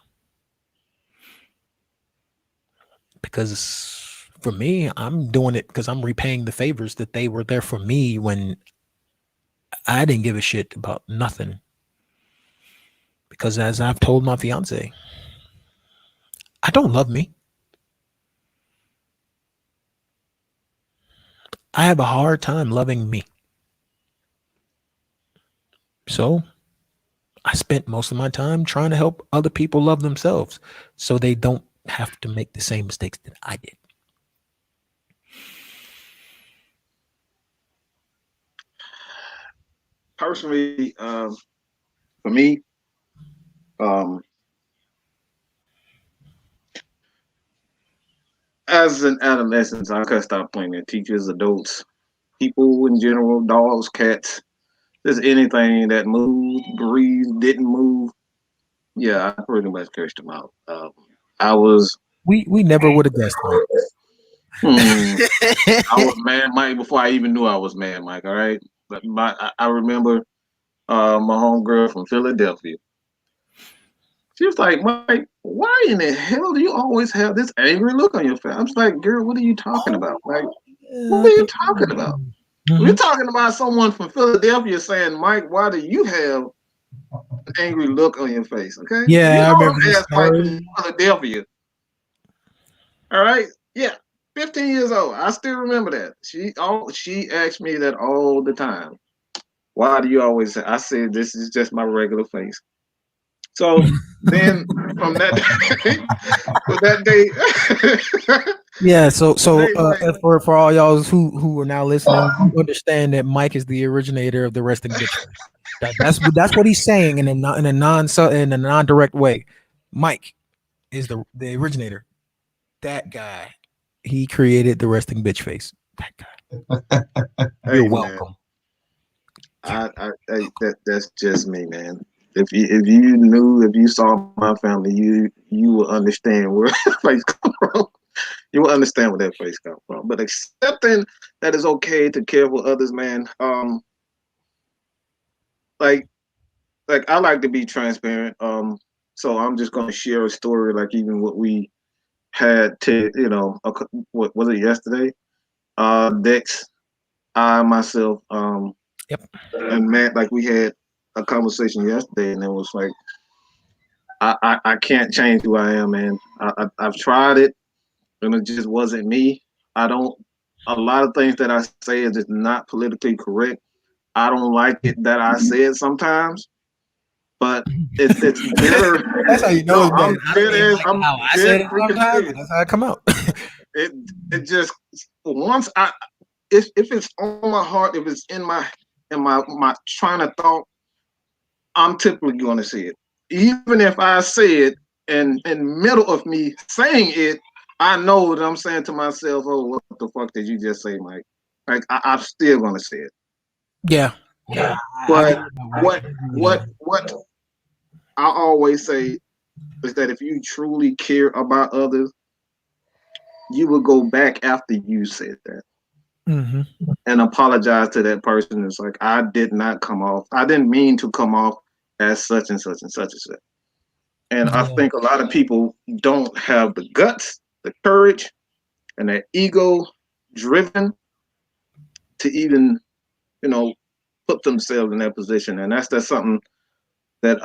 Because for me, I'm doing it because I'm repaying the favors that they were there for me when I didn't give a shit about nothing. Because as I've told my fiance, I don't love me. I have a hard time loving me. So I spent most of my time trying to help other people love themselves so they don't have to make the same mistakes that I did. Personally, for me, um, as an adolescent, I could stop playing at teachers, adults, people in general, dogs, cats, just anything that moved, breathed, didn't move. Yeah, I pretty much cursed them out. I was, We never would have guessed, Mike. hmm, I was Mad Mike before I even knew I was Mad Mike. All right, but I remember my homegirl from Philadelphia. She was like, Mike, why in the hell do you always have this angry look on your face? I was like, girl, what are you talking about? Like, Oh, what yeah, are I you think. talking about? We're Mhm. talking about someone from Philadelphia saying, Mike, why do you have an angry look on your face? Okay. You Yeah, I know remember I'm this ass Mike from story. Philadelphia. All right. Yeah. 15 years old. I still remember that. She asked me that all the time. Why do you always say I said this is just my regular face? So then from that day, from that day, Yeah, so from so that day, and for all y'all who are now listening, you understand that Mike is the originator of the resting bitch face. That's what he's saying in a non direct way. Mike is the originator. That guy, he created the resting bitch face. That guy. You're hey man, welcome. You're that's just me, man. If you saw my family, you will understand where that face come from. You will understand where that face come from. But accepting that it's okay to care for others, man. Like I like to be transparent. So I'm just gonna share a story, like even what we had to, what was it yesterday? Dex, I myself, yep. and Matt, like we had a conversation yesterday, and it was like I can't change who I am, man. I've tried it, and it just wasn't me. I don't. A lot of things that I say is just not politically correct. I don't like it that I say it sometimes, but it's better. That's how you know No, it's bad. I don't even like I'm how I dead said it freaking sometimes, but serious. that's how it come out. It it just once I if it's on my heart, if it's in my trying to thought, I'm typically going to see it. Even if I say it and in middle of me saying it, I know that I'm saying to myself, "Oh, what the fuck did you just say, Mike?" Like I'm still going to say it. Yeah. Yeah, I But get that way. what I agree with what that. what I always say is that if you truly care about others, you will go back after you said that Mm-hmm. and apologize to that person. It's like I did not come off. I didn't mean to come off as such and such and such and such. And I Yeah. think a lot of people don't have the guts, the courage, and that ego driven to even, you know, put themselves in that position. And that's something that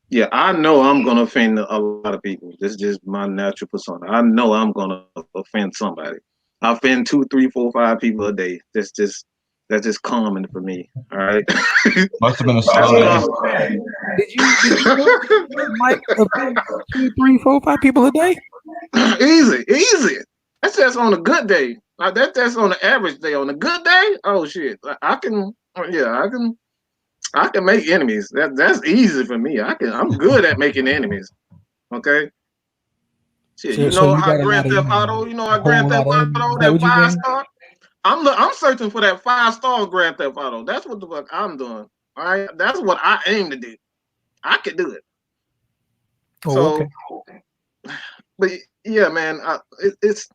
yeah, I know I'm gonna offend a lot of people. This is just my natural persona. I know I'm gonna offend somebody. I offend two, three, four, five people a day. That's just common for me. All right. Must have been a That's slow day. common. Did you know Mike offend 2, 3, 4, 5 people a day? Easy, easy. That's just on a good day. Like that's on the average day. On a good day, oh shit, I can, yeah, I can make enemies. That's easy for me. I'm good at making enemies. Okay, shit. So, You so know you how got a Grand lot of Theft enemies, Auto. You know a how Grand whole Theft lot of Auto. enemies. Is that That what you're five saying? star. I'm searching for that 5 star Grand Theft Auto. That's what the fuck I'm doing. All right, that's what I aim to do. I can do it. Oh, okay. So, but yeah, man, it's.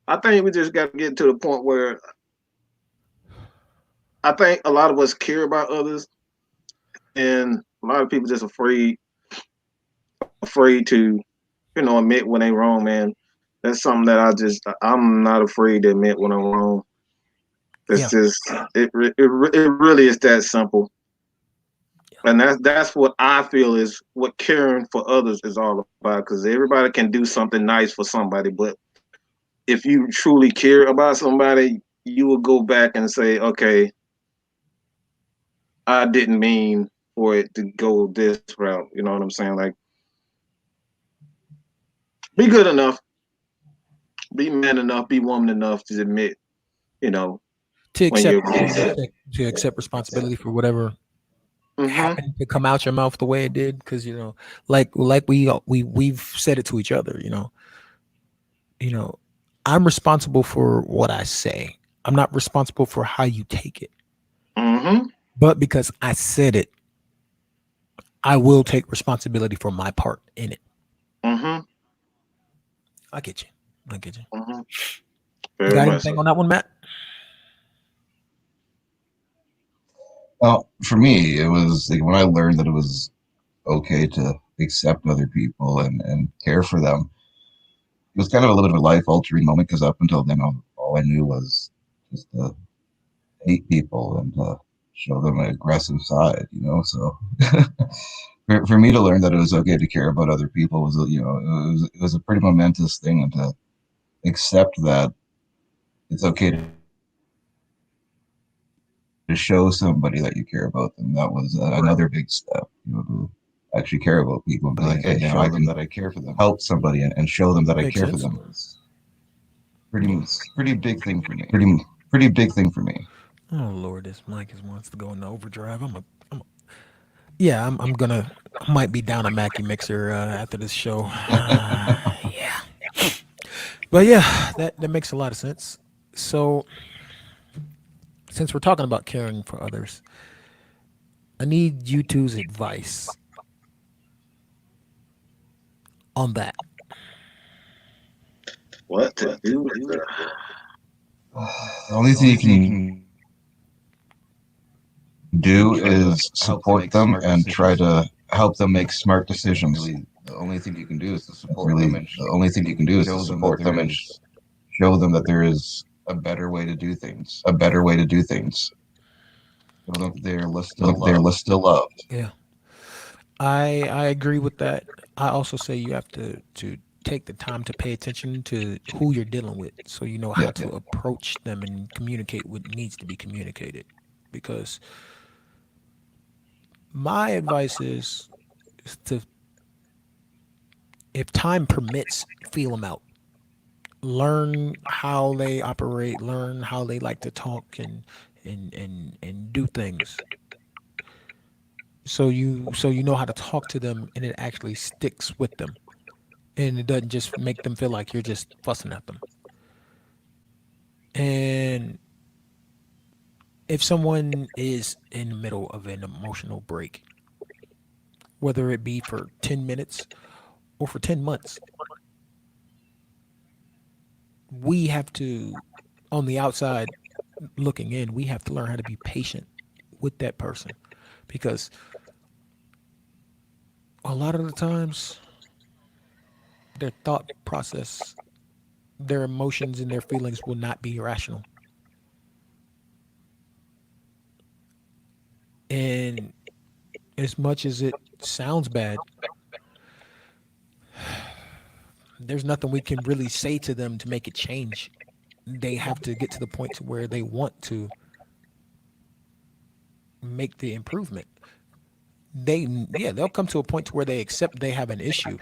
I think we just got to get to the point where I think a lot of us care about others, and a lot of people just afraid to, admit when they wrong, man. That's something that I'm not afraid to admit when I'm wrong. It's Yeah. just it really is that simple, and that's what I feel is what caring for others is all about. Because everybody can do something nice for somebody, but if you truly care about somebody, you will go back and say, okay, I didn't mean for it to go this route. You know what I'm saying? Like, be good enough, be man enough, be woman enough to admit, you know, To when you're accept wrong. to accept responsibility for whatever Mm-hmm. happened to come out your mouth the way it did, because like we've said it to each other. You know, I'm responsible for what I say. I'm not responsible for how you take it. Mm-hmm. But because I said it, I will take responsibility for my part in it. Mm-hmm. I get you. I get you. Mm-hmm. You Very got much so. anything on that one, Matt? Well, for me, it was like when I learned that it was okay to accept other people and care for them. It was kind of a little bit of a life altering moment because up until then, all I knew was just to hate people and to show them an aggressive side, you know. So for me to learn that it was okay to care about other people was, it was a pretty momentous thing, and to accept that it's okay to show somebody that you care about them. That was another big step, to actually care about people and be like, hey, Yeah. I can help somebody and show them that I Makes care for sense. them. It's pretty big thing for me. Pretty big thing for me. Oh Lord, this mic is wants to go into overdrive. Yeah, I'm gonna. I might be down a Mackie mixer after this show. Yeah, but yeah, that makes a lot of sense. So since we're talking about caring for others, I need you two's advice on that. What to do with the The only thing you can do is support them and try to help them make smart decisions. Really, the only thing you can do is to support them and show them that there is a better way to do things. a better way to do things. Show them they're Show them still that they're loved. still loved. Yeah, I agree with that. I also say you have to take the time to pay attention to who you're dealing with, so you know how Yeah. to approach them and communicate what needs to be communicated. Because my advice is to, if time permits, feel them out. Learn how they operate. Learn how they like to talk and do things. So you know how to talk to them, and it actually sticks with them, and it doesn't just make them feel like you're just fussing at them. And if someone is in the middle of an emotional break, whether it be for 10 minutes or for 10 months, we have to, on the outside looking in, we have to learn how to be patient with that person because a lot of the times their thought process, their emotions, and their feelings will not be rational. And as much as it sounds bad, there's nothing we can really say to them to make it change. They have to get to the point to where they want to make the improvement. They yeah, they'll come to a point to where they accept they have an issue,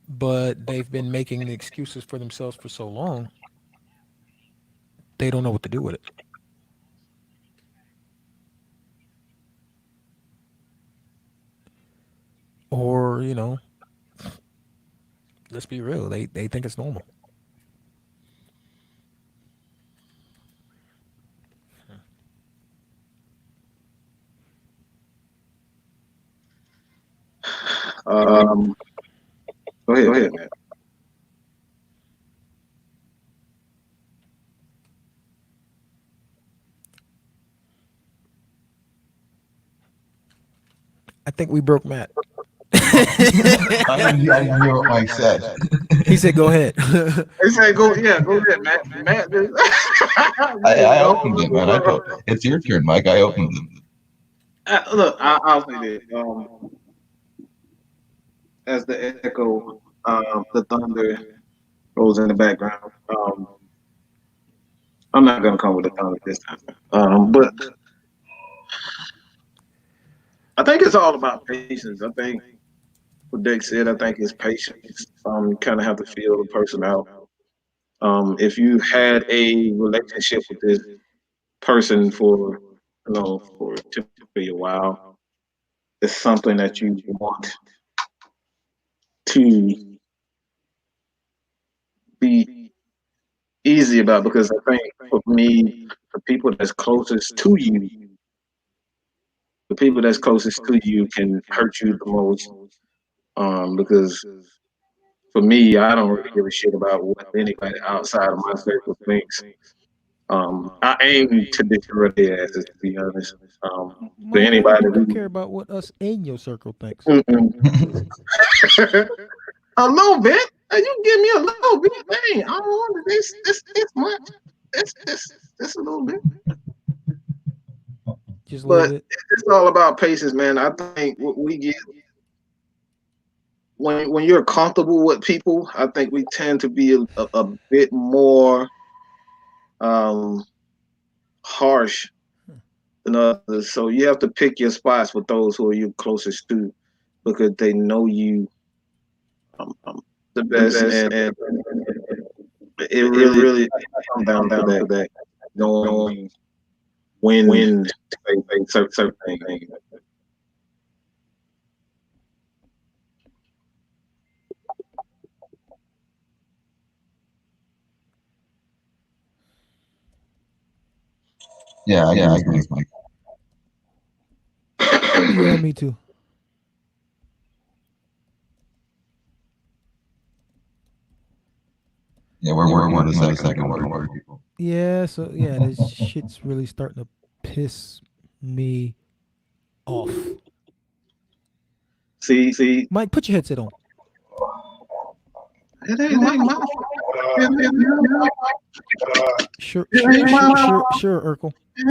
but they've been making excuses for themselves for so long, they don't know what to do with it. Or, let's be real, they think it's normal. Um, go ahead, man. I think we broke Matt. I didn't hear what Mike said. He said go ahead. They say go, yeah, go ahead, Matt. Matt, just, you just I go. opened it, man. I told it's your turn, Mike. I opened it. Look, I'll say this. As the echo, the thunder goes in the background. I'm not gonna come with the thunder this time. But I think it's all about patience. I think what Dick said. I think it's patience. You kind of have to feel the person out. If you had a relationship with this person for for typically a while, it's something that you want to be easy about because I think for me, the people that's closest to you, the people that's closest to you can hurt you the most. Because for me, I don't really give a shit about what anybody outside of my circle thinks. I aim to destroy their asses, to be honest. For Mike, I don't anybody think you who, care about what us in your circle thinks. mm-mm. A little bit. You give me a little bit. Dang, I don't want this much. This a little bit. Just a little But bit. it's all about patience, man. I think what we get when you're comfortable with people, I think we tend to be a bit more um, harsh than others. So you have to pick your spots with those who are you closest to because they know you the best, and it really comes down to that, knowing when to say certain things. Yeah, I agree with Mike. Yeah, me too. Yeah, we're working on the second word, people. Yeah, so yeah, this shit's really starting to piss me off. See, Mike, put your headset on. it ain't my fault. Sure, It sure, ain't sure, my sure, fault. sure, Urkel. It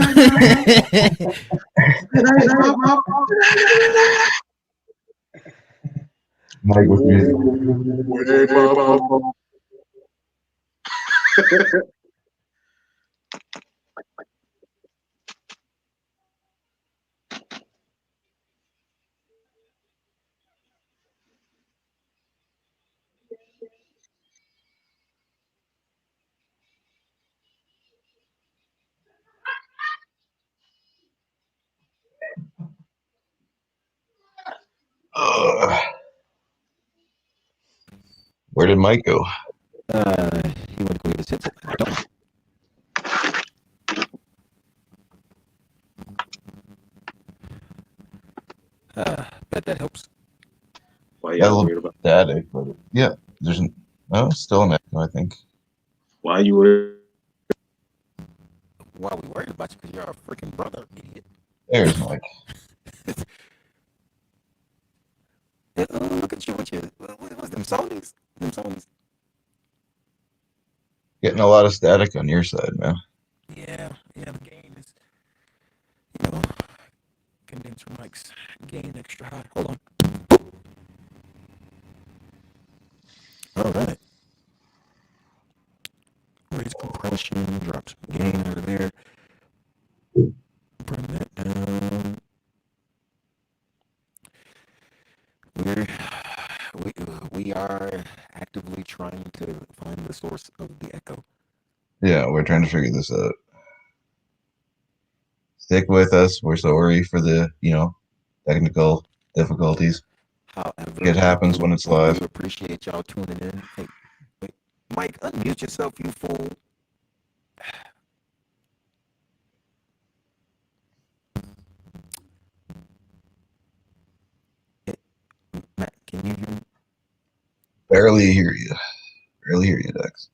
ain't my fault. Mike with music. It ain't my fault. Ugh. Where did Mike go? He went to go get his headset. I don't. kind of little weird about. static, but yeah, there's still an echo, I think. Why you worried? Why we worried about you? Because you're a freaking brother, idiot. There's Mike. Look at you with your what's them Sony's? Them Sony's. Getting a lot of static on your side, man. Yeah, the gain is, condenser mics gain extra high. Hold on. All right. Raise compression, drop some gain out of there. Bring that down. We are actively trying to find the source of the echo. Yeah, we're trying to figure this out. Stick with us. We're sorry for the, technical difficulties. However, It happens when it's we live. do appreciate y'all tuning in. Hey, wait, Mike, unmute yourself, you fool. Hey, Matt, can you hear me? Barely hear you. Barely hear you, Dex.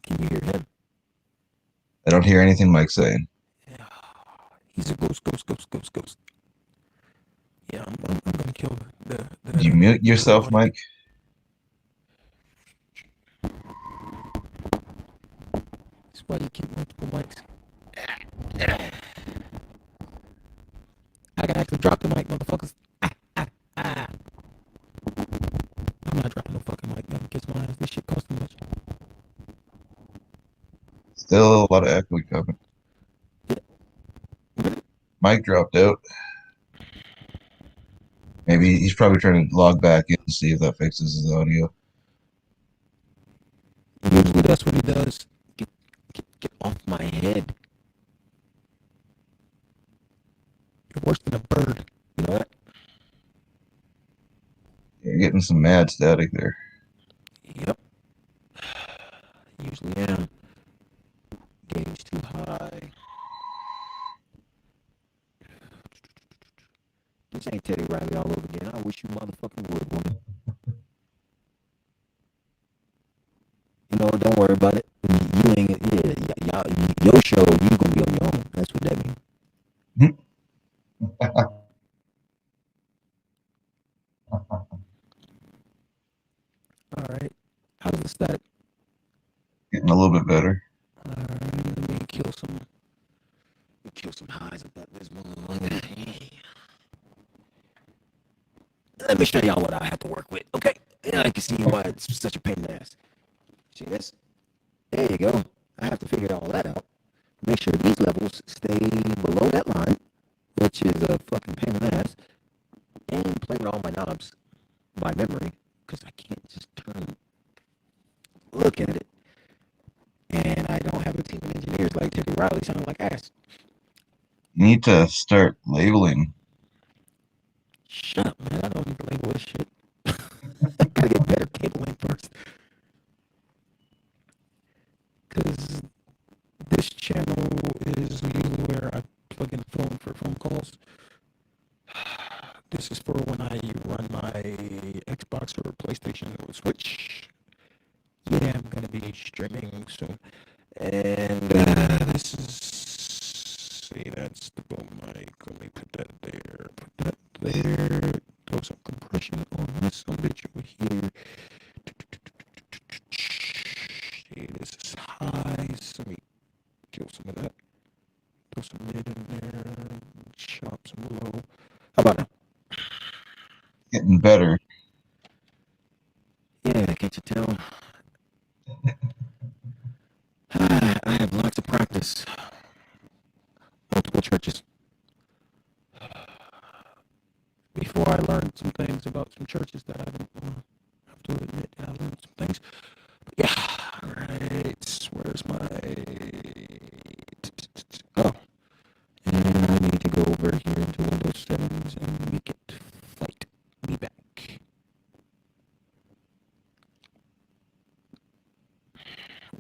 Can you hear him? I don't hear anything Mike's saying. Yeah, he's a ghost. Yeah, I'm gonna kill the Did you mute yourself, robotic. Mike? That's why you keep multiple mics. I gotta actually drop the mic, motherfuckers. I'm not dropping no fucking mic, man. Kiss my ass. This shit costs too much. Still a lot of echo coming. Mike dropped out. Maybe he's probably trying to log back in to see if that fixes his audio. Usually that's what he does. Get off my head. You're worse than a bird. You know that? You're getting some mad static there. Yep. Usually am. Gain's too high. This ain't Teddy Riley all over again. I wish you motherfucking would, woman. Don't worry about it. You ain't, your show, you gonna be on your own. That's what that means. All right. How's the static? Getting a little bit better. All right. Let me kill some highs up at this moment. Let me show y'all what I have to work with. Okay. I can see why it's such a pain in the ass. See this? There you go. I have to figure all that out. Make sure these levels stay below that line, which is a fucking pain in the ass. And play with all my knobs by memory, because I can't just look at it. And I don't have a team of engineers like Teddy Riley sounding like ass. You need to start labeling. Shut up, man. I don't need to label this shit. I gotta get better cabling first. Because this channel is usually where I plug in the phone for phone calls. This is for when I run my Xbox or PlayStation or Switch. Yeah, I'm gonna be streaming soon. And this is, see, that's the boom mic. Let me put that there. Throw some compression on this bitch over here. See, this is high. So let me kill some of that. Throw some mid in there. Chop some low. How about now? Getting better. Yeah, can't you tell? I have lots of practice. Multiple churches. Before I learned some things about some churches that I don't have to admit that I learned some things. But yeah, alright. Where's my... Oh. And I need to go over here into Windows settings and make it fight me back.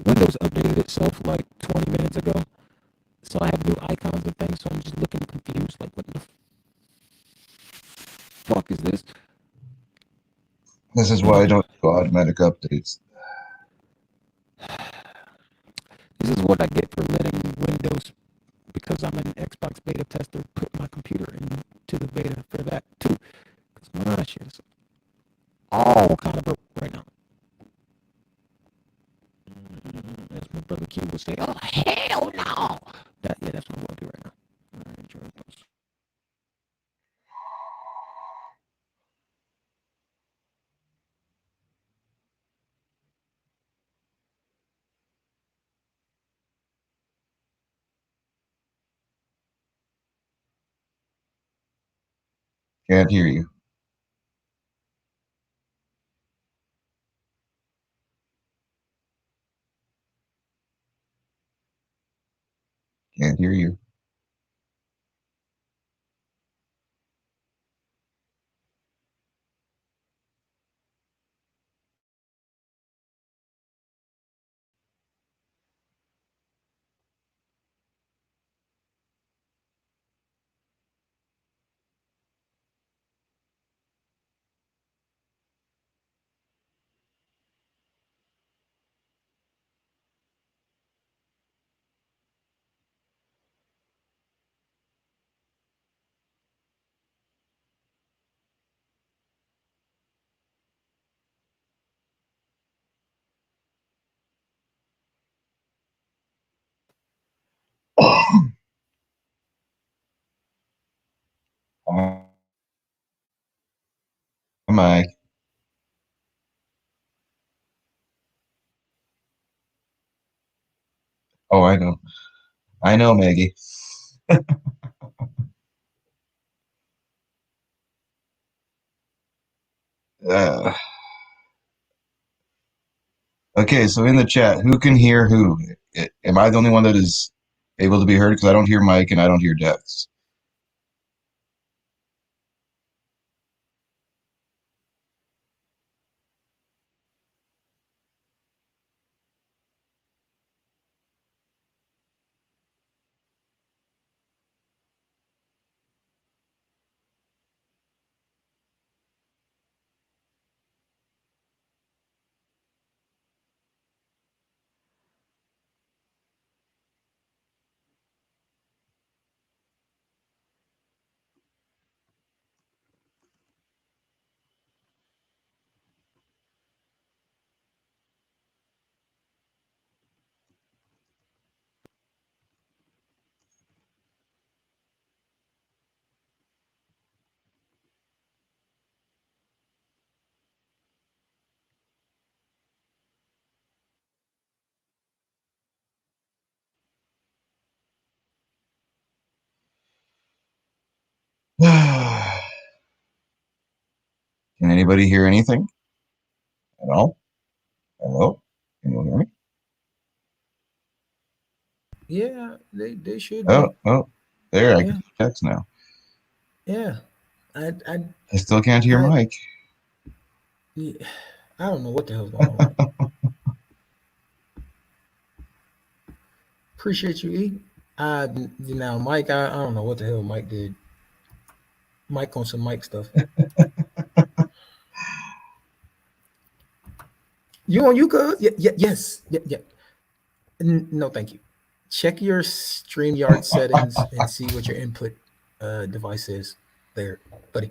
Windows updated itself like 20 minutes ago. So I have new icons and things, so I'm just looking confused. Like, what the fuck is this? This is why I don't do automatic updates. This is what I get for letting Windows, because I'm an Xbox beta tester, put my computer into the beta for that too. Because my shit is all kind of broke right now. As my brother Q would say, oh, hell no. That's what I'm going to do right now. All right, enjoy those. Can't hear you. Can't hear you. Mike. Oh, I know. I know, Maggie. Uh, okay, so in the chat, who can hear who? Am I the only one that is able to be heard? Because I don't hear Mike and I don't hear Dex. Can anybody hear anything at all? Hello? Can you hear me? Yeah, they should be. Oh, there, I can Yeah, see Dex now. yeah. I, I, I still can't hear I, Mike. yeah, I don't know what the hell's going on with it. Appreciate you, E. Now, Mike, I don't know what the hell Mike did. Mike on some Mike stuff. You on you good? Yes. Yeah. No, thank you. Check your StreamYard settings and see what your input device is there, buddy.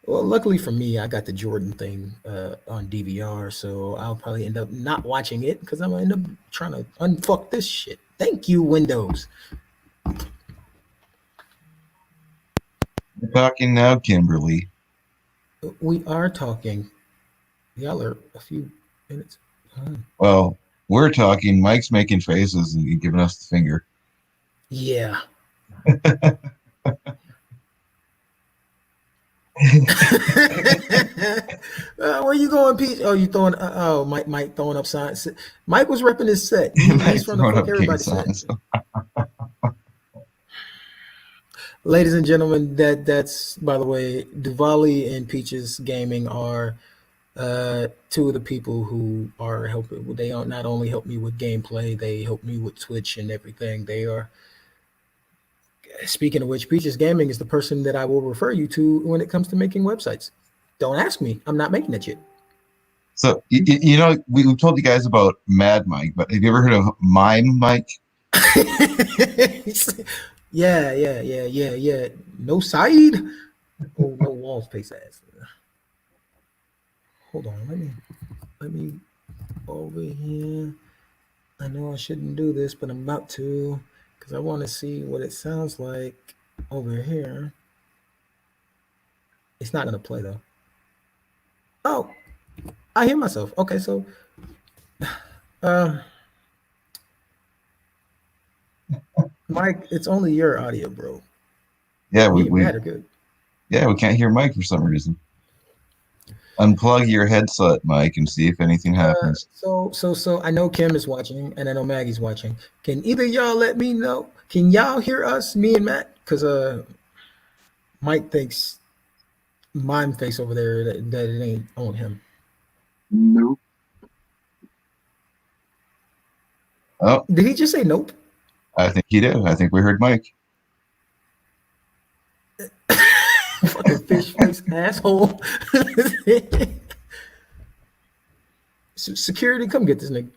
Well, luckily for me, I got the Jordan thing on DVR, so I'll probably end up not watching it because I'm gonna end up trying to unfuck this shit. Thank you, Windows. We're talking now, Kimberly. We are talking. Y'all are a few minutes behind. Well, we're talking. Mike's making faces and giving us the finger. Yeah. Where you going, Pete? Oh, you throwing? Oh, Mike throwing up signs. Mike was repping his set. He's Mike's from the throwing fuck up gang everybody set. signs. Ladies and gentlemen, that's by the way, Diwali and Peaches Gaming are two of the people who are helping. They are not only help me with gameplay, they help me with Twitch and everything. They are Speaking of which, Peaches Gaming is the person that I will refer you to when it comes to making websites. Don't ask me. I'm not making that shit. So you know, we've told you guys about Mad Mike, but have you ever heard of Mime Mike? Yeah. No side. Oh, no walls, face ass. Hold on. Let me over here. I know I shouldn't do this, but I'm about to because I want to see what it sounds like over here. It's not gonna play though. Oh, I hear myself. Okay, so um Mike, it's only your audio, bro. Yeah, Me and Matt are good. we can't hear Mike for some reason. Unplug your headset, Mike, and see if anything happens. So I know Kim is watching and I know Maggie's watching. Can either y'all let me know? Can y'all hear us, me and Matt? Because Mike thinks mime face over there that it ain't on him. Nope. Oh, Did he just say nope? I think he did. I think we heard Mike. Fucking fish face asshole. Security, come get this nigga.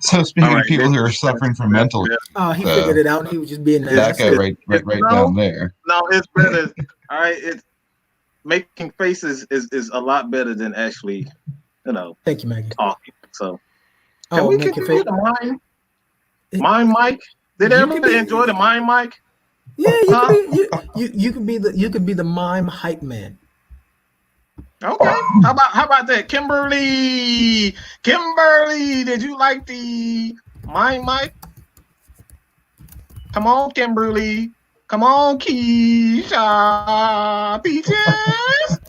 So speaking All of right, people who are suffering from mental, Oh, he figured it out and he was just being an that ass. guy right down there. No, it's better. All right, it's making faces is a lot better than actually, Thank you, Maggie. talking. So can Oh, we make your continue face. the mime mic? Did You everybody can be- enjoy the mime mic? Yeah, Huh? you can be the mime hype man. Okay. How about that, Kimberly? Kimberly, did you like the mime mic? Come on, Kimberly. Come on, Keisha. Peaches.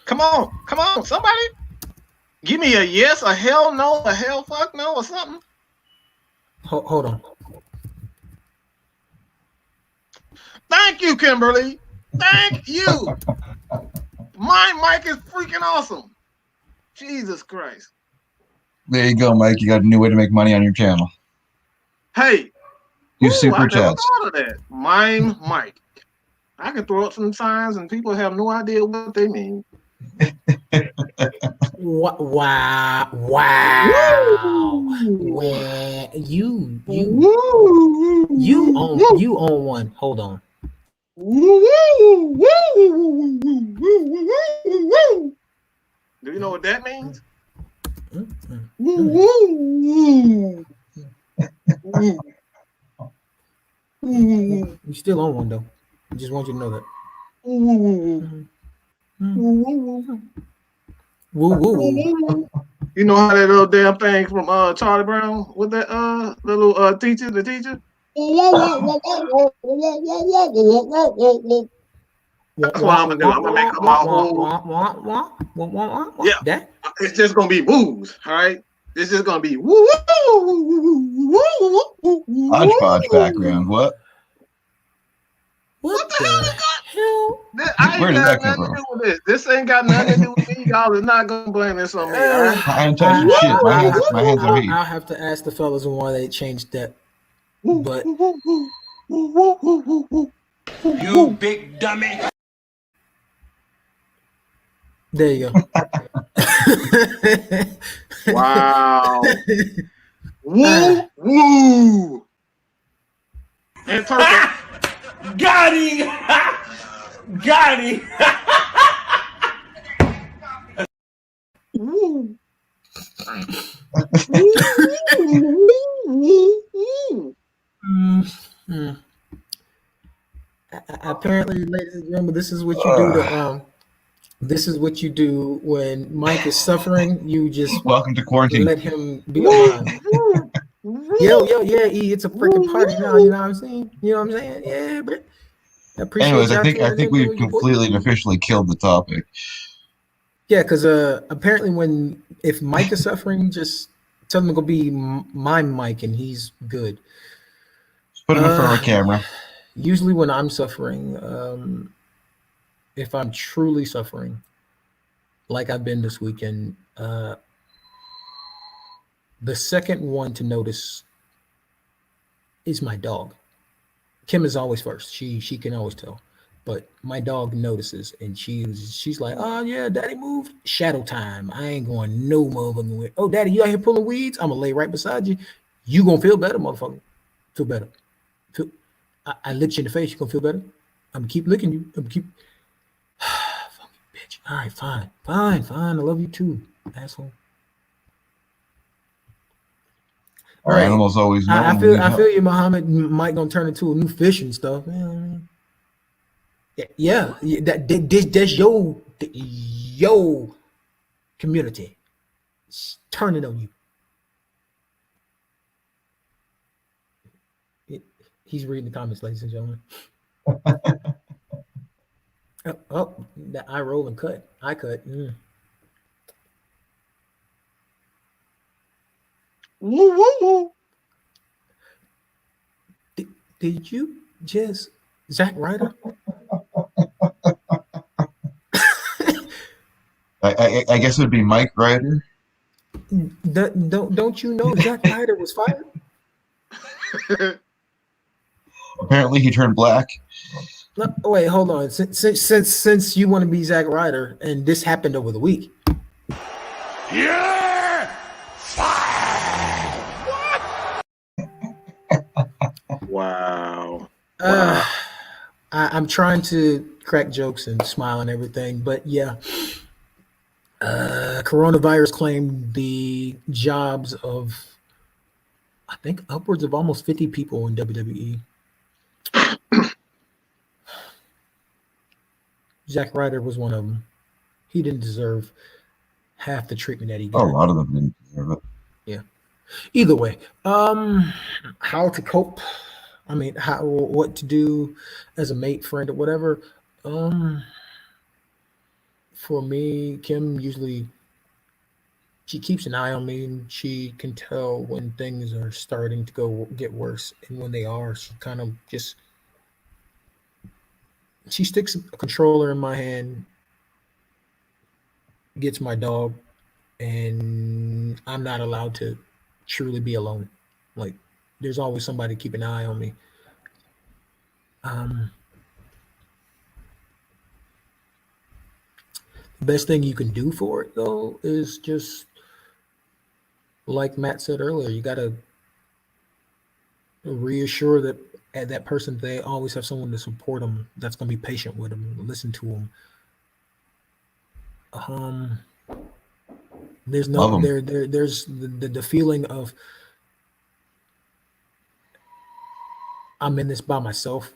Come on, somebody. Give me a yes, a hell no, a hell fuck no, or something. Hold on. Thank you, Kimberly. Thank you. My mic is freaking awesome. Jesus Christ. There you go, Mike. You got a new way to make money on your channel. Hey. Do I super never chats. thought of that. Mime mic. I can throw up some signs and people have no idea what they mean. Wow. Where you own one. Hold on. Do you know what that means? You still own one though. I just want you to know that. Woo. You know how that little damn thing from Charlie Brown with that little teacher, the teacher? That's what I'm gonna do. I'm gonna make up my whole. Yeah, That? it's just gonna be moves. All right, it's just gonna be woo. Hodgepodge background. What? What the hell? I Where ain't did got that come nothing to from? do with this. This ain't got nothing to do with me. Y'all is not gonna blame this on me. All right. I haven't touched your shit. My hands are heat. I'll have to ask the fellas why they changed that. But You big dummy. there you go. Wow. Woo. Interpret. Got him. Got him. Apparently, ladies and gentlemen, this is what you do to this is what you do when Mike is suffering. You just Welcome to quarantine. let him be a mime. Yeah, it's a freaking party now. You know what I'm saying? Yeah, but I appreciate Anyways, y'all I think tuning in we've with your boy. completely and officially killed the topic. Yeah, because apparently if Mike is suffering, just tell him to go be mime Mike and he's good. Just put him in front of a camera. Usually when I'm suffering, if I'm truly suffering, like I've been this weekend, the second one to notice is my dog. Kim is always first. She can always tell. But my dog notices and she's like, oh yeah, daddy moved. Shadow time. I ain't going no motherfucking way. Oh, daddy, you out here pulling weeds? I'm gonna lay right beside you. You gonna feel better, motherfucker. Feel better. Feel, I licked you in the face, you gonna feel better? I'm gonna keep licking you. I'm gonna keep fucking bitch. All right, fine. Fine, fine. I love you too, asshole. All Our right. animals always know I when we feel need I feel help. you, Muhammad might gonna turn into a new fish and stuff. Yeah, that's your community. It's turning on you. It- he's reading the comments, ladies and gentlemen. The eye roll and cut. I cut. Woo woo woo. Did you just Zack Ryder? I guess it would be Mike Ryder. Don't you know Zack Ryder was fired? Apparently, he turned black. No, wait, hold on. Since you want to be Zack Ryder, and this happened over the week. Yeah! Wow. Uh, I'm trying to crack jokes and smile and everything, but yeah, coronavirus claimed the jobs of I think upwards of almost 50 people in WWE. Zack Ryder was one of them. He didn't deserve half the treatment that he Oh, a got. lot of them didn't deserve it. Yeah. Either way, how to cope? I mean, what to do as a mate, friend, or whatever. Um, for me, Kim usually she keeps an eye on me and she can tell when things are starting to get worse, and when they are, she kind of just she sticks a controller in my hand, gets my dog, and I'm not allowed to truly be alone. Like there's always somebody to keep an eye on me. Um, the best thing you can do for it though is just like Matt said earlier, you gotta reassure that person they always have someone to support them that's gonna be patient with them, listen to them. Um, there's no Love them. there's the feeling of I'm in this by myself.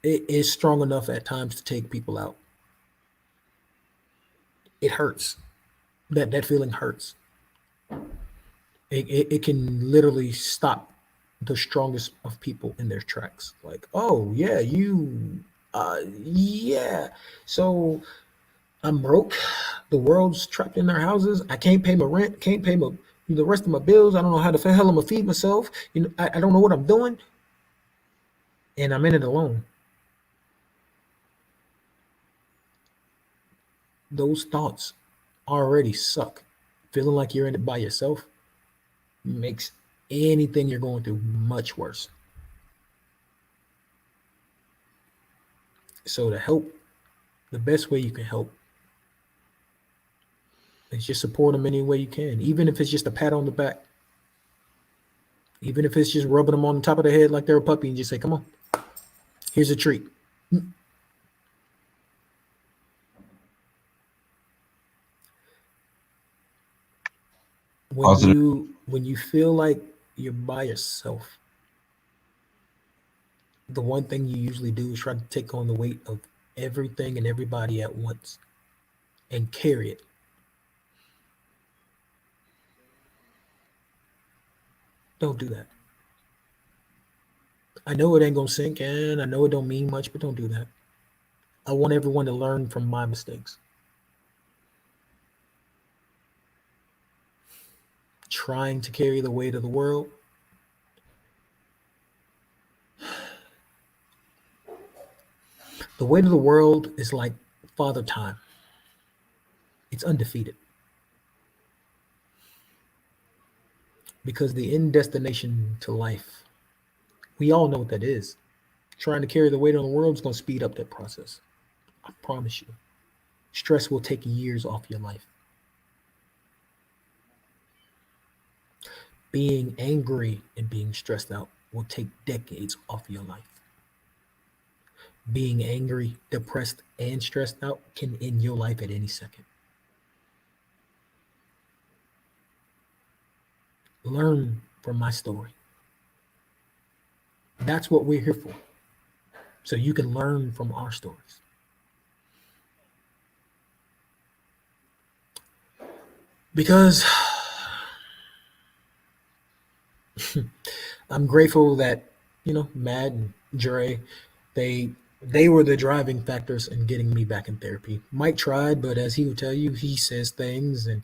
It is strong enough at times to take people out. It hurts. That feeling hurts. It can literally stop the strongest of people in their tracks. Like, oh yeah, yeah. So I'm broke. The world's trapped in their houses. I can't pay my rent. Can't pay the rest of my bills. I don't know how the hell I'm gonna feed myself. I don't know what I'm doing, and I'm in it alone. Those thoughts already suck. Feeling like you're in it by yourself makes anything you're going through much worse. So to help, the best way you can help is just support them any way you can, even if it's just a pat on the back, even if it's just rubbing them on the top of the head like they're a puppy and just say, "Come on, here's a treat." When Positive. you feel like you're by yourself, the one thing you usually do is try to take on the weight of everything and everybody at once and carry it. Don't do that. I know it ain't gonna sink in. I know it don't mean much, but don't do that. I want everyone to learn from my mistakes. Trying to carry the weight of the world, the weight of the world is like Father Time. It's undefeated. because the end destination to life, we all know what that is. Trying to carry the weight on the world is going to speed up that process. I promise you. Stress will take years off your life. Being angry and being stressed out will take decades off your life. Being angry, depressed, and stressed out can end your life at any second. Learn from my story. That's what we're here for. So you can learn from our stories. Because I'm grateful that, Matt and Dre, they they were the driving factors in getting me back in therapy. Mike tried, but as he would tell you, he says things and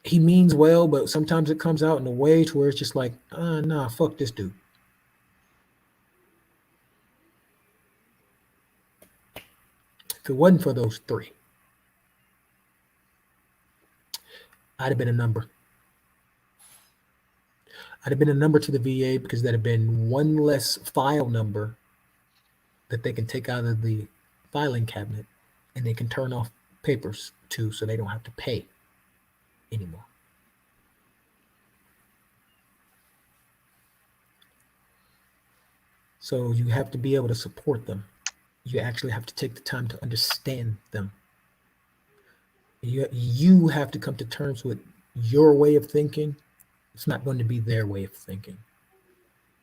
he means well, but sometimes it comes out in a way to where it's just like, nah, fuck this dude. If it wasn't for those three, I'd have been a number. I'd have been a number to the VA because that'd have been one less file number that they can take out of the filing cabinet and they can turn off papers to so they don't have to pay anymore. So you have to be able to support them. You actually have to take the time to understand them. You have to come to terms with your way of thinking. It's not going to be their way of thinking.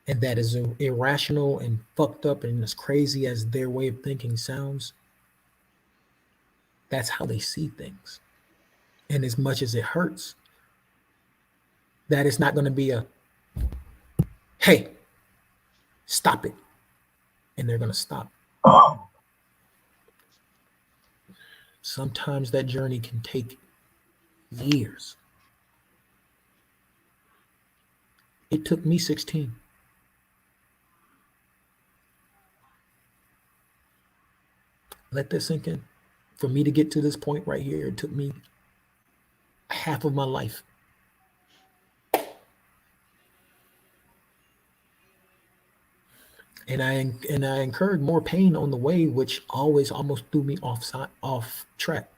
And that is irrational and fucked up and as crazy as their way of thinking sounds, that's how they see things. And as much as it hurts, that is not going to be a, hey, stop it. And they're going to stop. Sometimes that journey can take years. It took me 16. Let that sink in. For me to get to this point right here, it took me half of my life. And I incurred more pain on the way, which always almost threw me off track.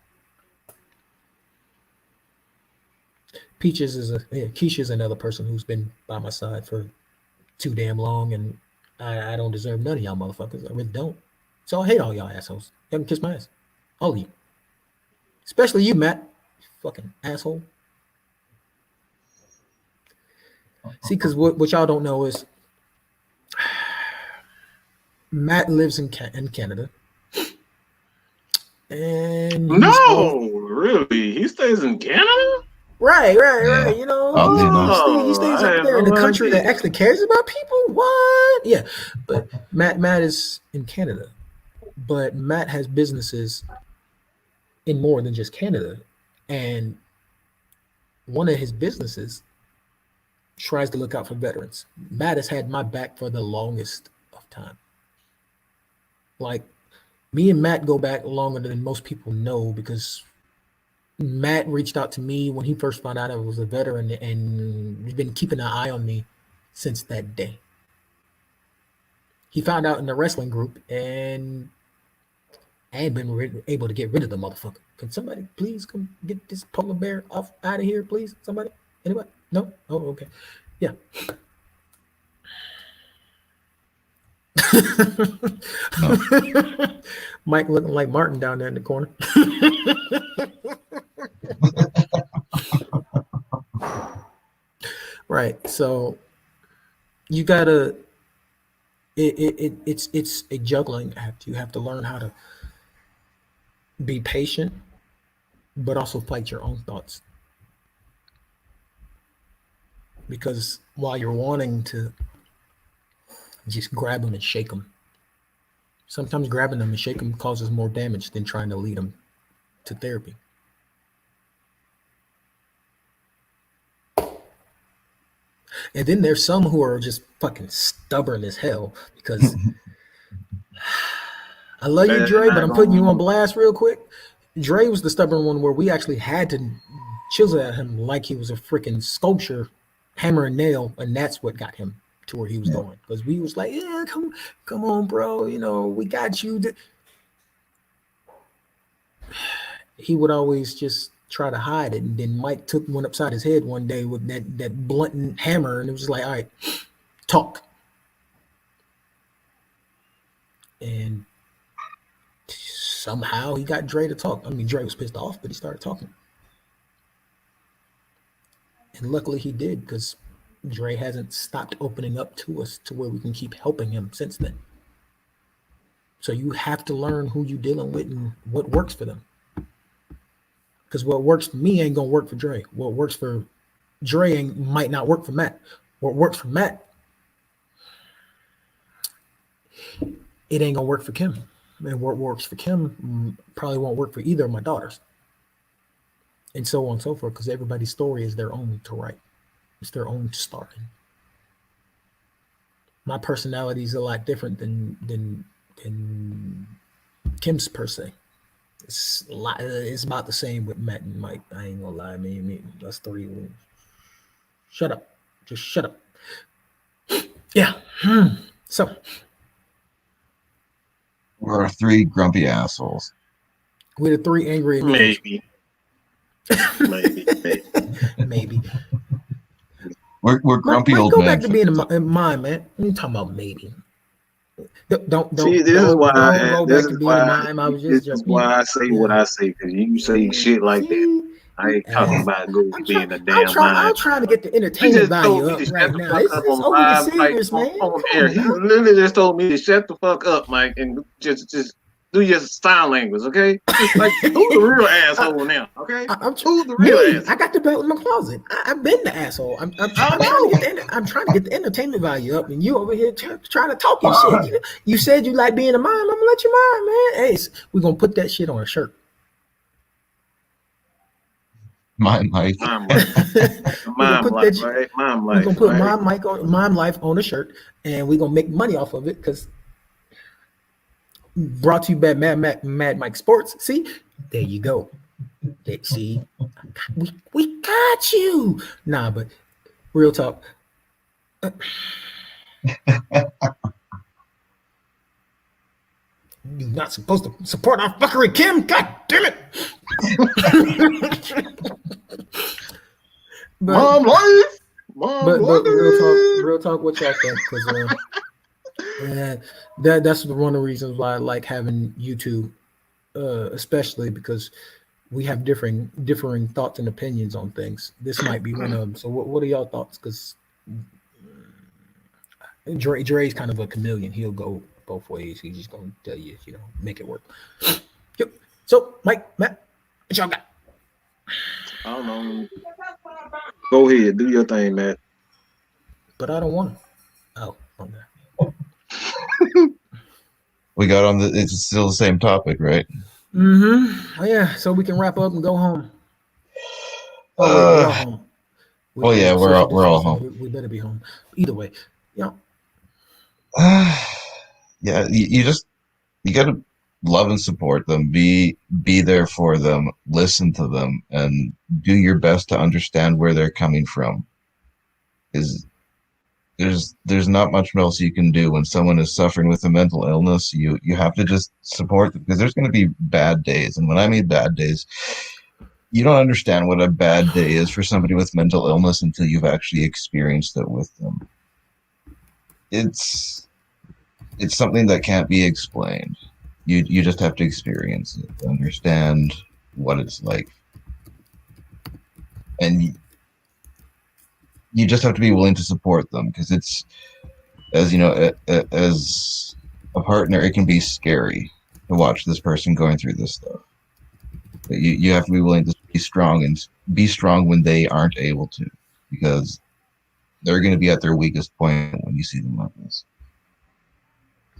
Keisha's another person who's been by my side for too damn long, and I don't deserve none of y'all motherfuckers. I really don't. So I hate all y'all assholes. Y'all can kiss my ass. All of you. Especially you, Matt. You fucking asshole. See, because what y'all don't know is Matt lives in Canada. And no, really? He stays in Canada? Right. Yeah. You know, Oddly he stays I up had there in no the country idea. that actually cares about people. What? Yeah. But Matt is in Canada. But Matt has businesses in more than just Canada. And one of his businesses tries to look out for veterans. Matt has had my back for the longest of time. Like, me and Matt go back longer than most people know because Matt reached out to me when he first found out I was a veteran, and he's been keeping an eye on me since that day. He found out in the wrestling group, and I had been able to get rid of the motherfucker. Can somebody please come get this polar bear off out of here, please? Somebody? Anybody? No? Oh, okay. Yeah. No. Mike looking like Martin down there in the corner. Right. So you gotta it's a juggling act. You have to learn how to be patient, but also fight your own thoughts. Because while you're wanting to just grab them and shake them, sometimes grabbing them and shaking them causes more damage than trying to lead them to therapy. And then there's some who are just fucking stubborn as hell because I love you, Man, Dre, but not I'm putting you on gonna- blast real quick. Dre was the stubborn one where we actually had to chisel at him like he was a freaking sculpture, hammer and nail, and that's what got him to where he was Yeah. going. Because we was like, yeah, come on, bro, we got you. He would always just try to hide it, and then Mike took one upside his head one day with that blunt hammer, and it was like, all right, talk. And somehow he got Dre to talk. I mean, Dre was pissed off, but he started talking. And luckily he did, because Dre hasn't stopped opening up to us to where we can keep helping him since then. So you have to learn who you dealing with and what works for them. Because what works for me ain't gonna work for Dre. What works for Dre might not work for Matt. What works for Matt, it ain't gonna work for Kim. And what works for Kim probably won't work for either of my daughters. And so on and so forth, because everybody's story is their own to write. It's their own to start in. My personality is a lot different than Kim's per se. It's about the same with Matt and Mike. I ain't gonna lie, me, us three. Shut up. Just shut up. Yeah. So We're three grumpy assholes. we're the three angry amigos. Maybe. We're Mike, grumpy old go men. back to being a mime, man. What are you talking about? Maybe. Don't See, this is why. don't go This back to is being a why. mime. I was This just is joking. why I say what I say. Because you say shit like that. I ain't talking about go being a damn mind. I'm trying to get the He entertainment just told value me up to shut right the now. fuck It's up on over the live, like serious, man. on Come air. on He now. literally just told me to shut the fuck up, Mike, and just do your sign language, okay? Just like who's the real asshole now, okay? Who's the real Me, asshole? I got the belt in my closet. I've been the asshole. I'm I trying know. to get the entertainment value up, and you over here trying to talk your shit. You said you like being a mime. I'm gonna let you mime, man. Hey, we're gonna put that shit on a shirt. My Mike. Mime life, mime life, right? Mime We're life, gonna put right? mime life on a shirt, and we're gonna make money off of it because brought to you by Mad Mike Sports. See, there you go. See, we got you. Nah, but real talk. You're not supposed to support our fuckery, Kim. God damn it. Mom life, mom but life. real talk. What y'all think? Because that's one of the reasons why I like having you two, especially because we have differing thoughts and opinions on things. This might be one of them. So what are y'all thoughts? Because Dre's kind of a chameleon. He'll go both ways. He's just gonna tell you, make it work. Yep. So Mike, Matt, what y'all got? I don't know. Go ahead, do your thing, Matt. But I don't want to. Oh, okay. We got on it's still the same topic, right? Mm-hmm. Oh, yeah, so we can wrap up and go home. Oh wait, we're all home. Yeah, we're all home. We better be home. Either way, yeah, you gotta love and support them. Be there for them. Listen to them, and do your best to understand where they're coming from. Is there's not much else you can do when someone is suffering with a mental illness. You have to just support them, because there's going to be bad days, and when I mean bad days, you don't understand what a bad day is for somebody with mental illness until you've actually experienced it with them. It's something that can't be explained. You just have to experience it to understand what it's like, and you just have to be willing to support them, because it's, as you know, as a partner, it can be scary to watch this person going through this stuff. But you have to be willing to be strong, and be strong when they aren't able to, because they're going to be at their weakest point when you see them like this.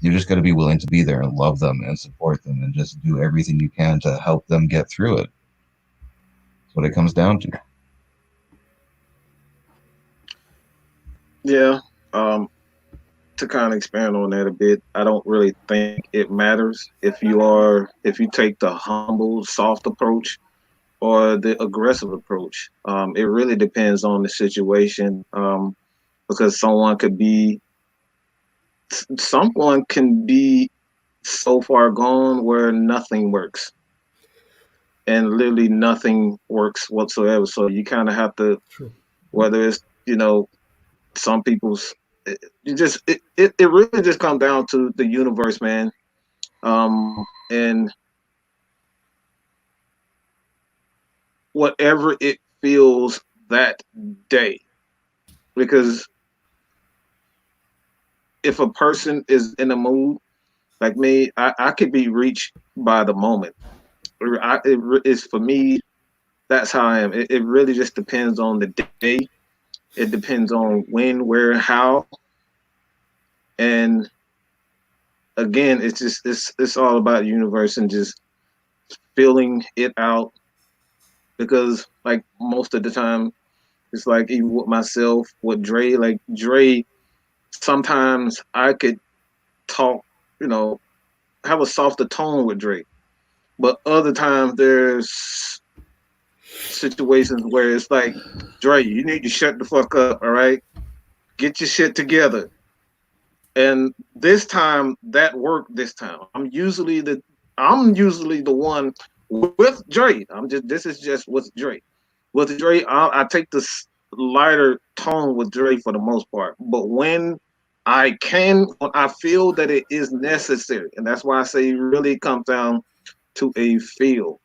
You just got to be willing to be there and love them and support them, and just do everything you can to help them get through it. That's what it comes down to. Yeah. To kind of expand on that a bit, I don't really think it matters if you take the humble, soft approach, or the aggressive approach. It really depends on the situation, because someone can be so far gone where nothing works, and literally nothing works whatsoever. So you kind of have to, True. whether it's some people's, it really just comes down to the universe, man. And whatever it feels that day, because if a person is in a mood like me, I could be reached by the moment. It's for me. That's how I am. It really just depends on the day. It depends on when, where, how, and again, it's all about universe and just feeling it out. Because like most of the time, it's like even with myself, with Dre, like Dre, sometimes I could talk, you know, have a softer tone with Dre, but other times there's situations where it's like, Dre, you need to shut the fuck up, all right? Get your shit together. And this time that worked this time. I'm usually the one with Dre. This is just with Dre. With Dre, I take this lighter tone with Dre for the most part. But when when I feel that it is necessary, and that's why I say it really comes down to a feel.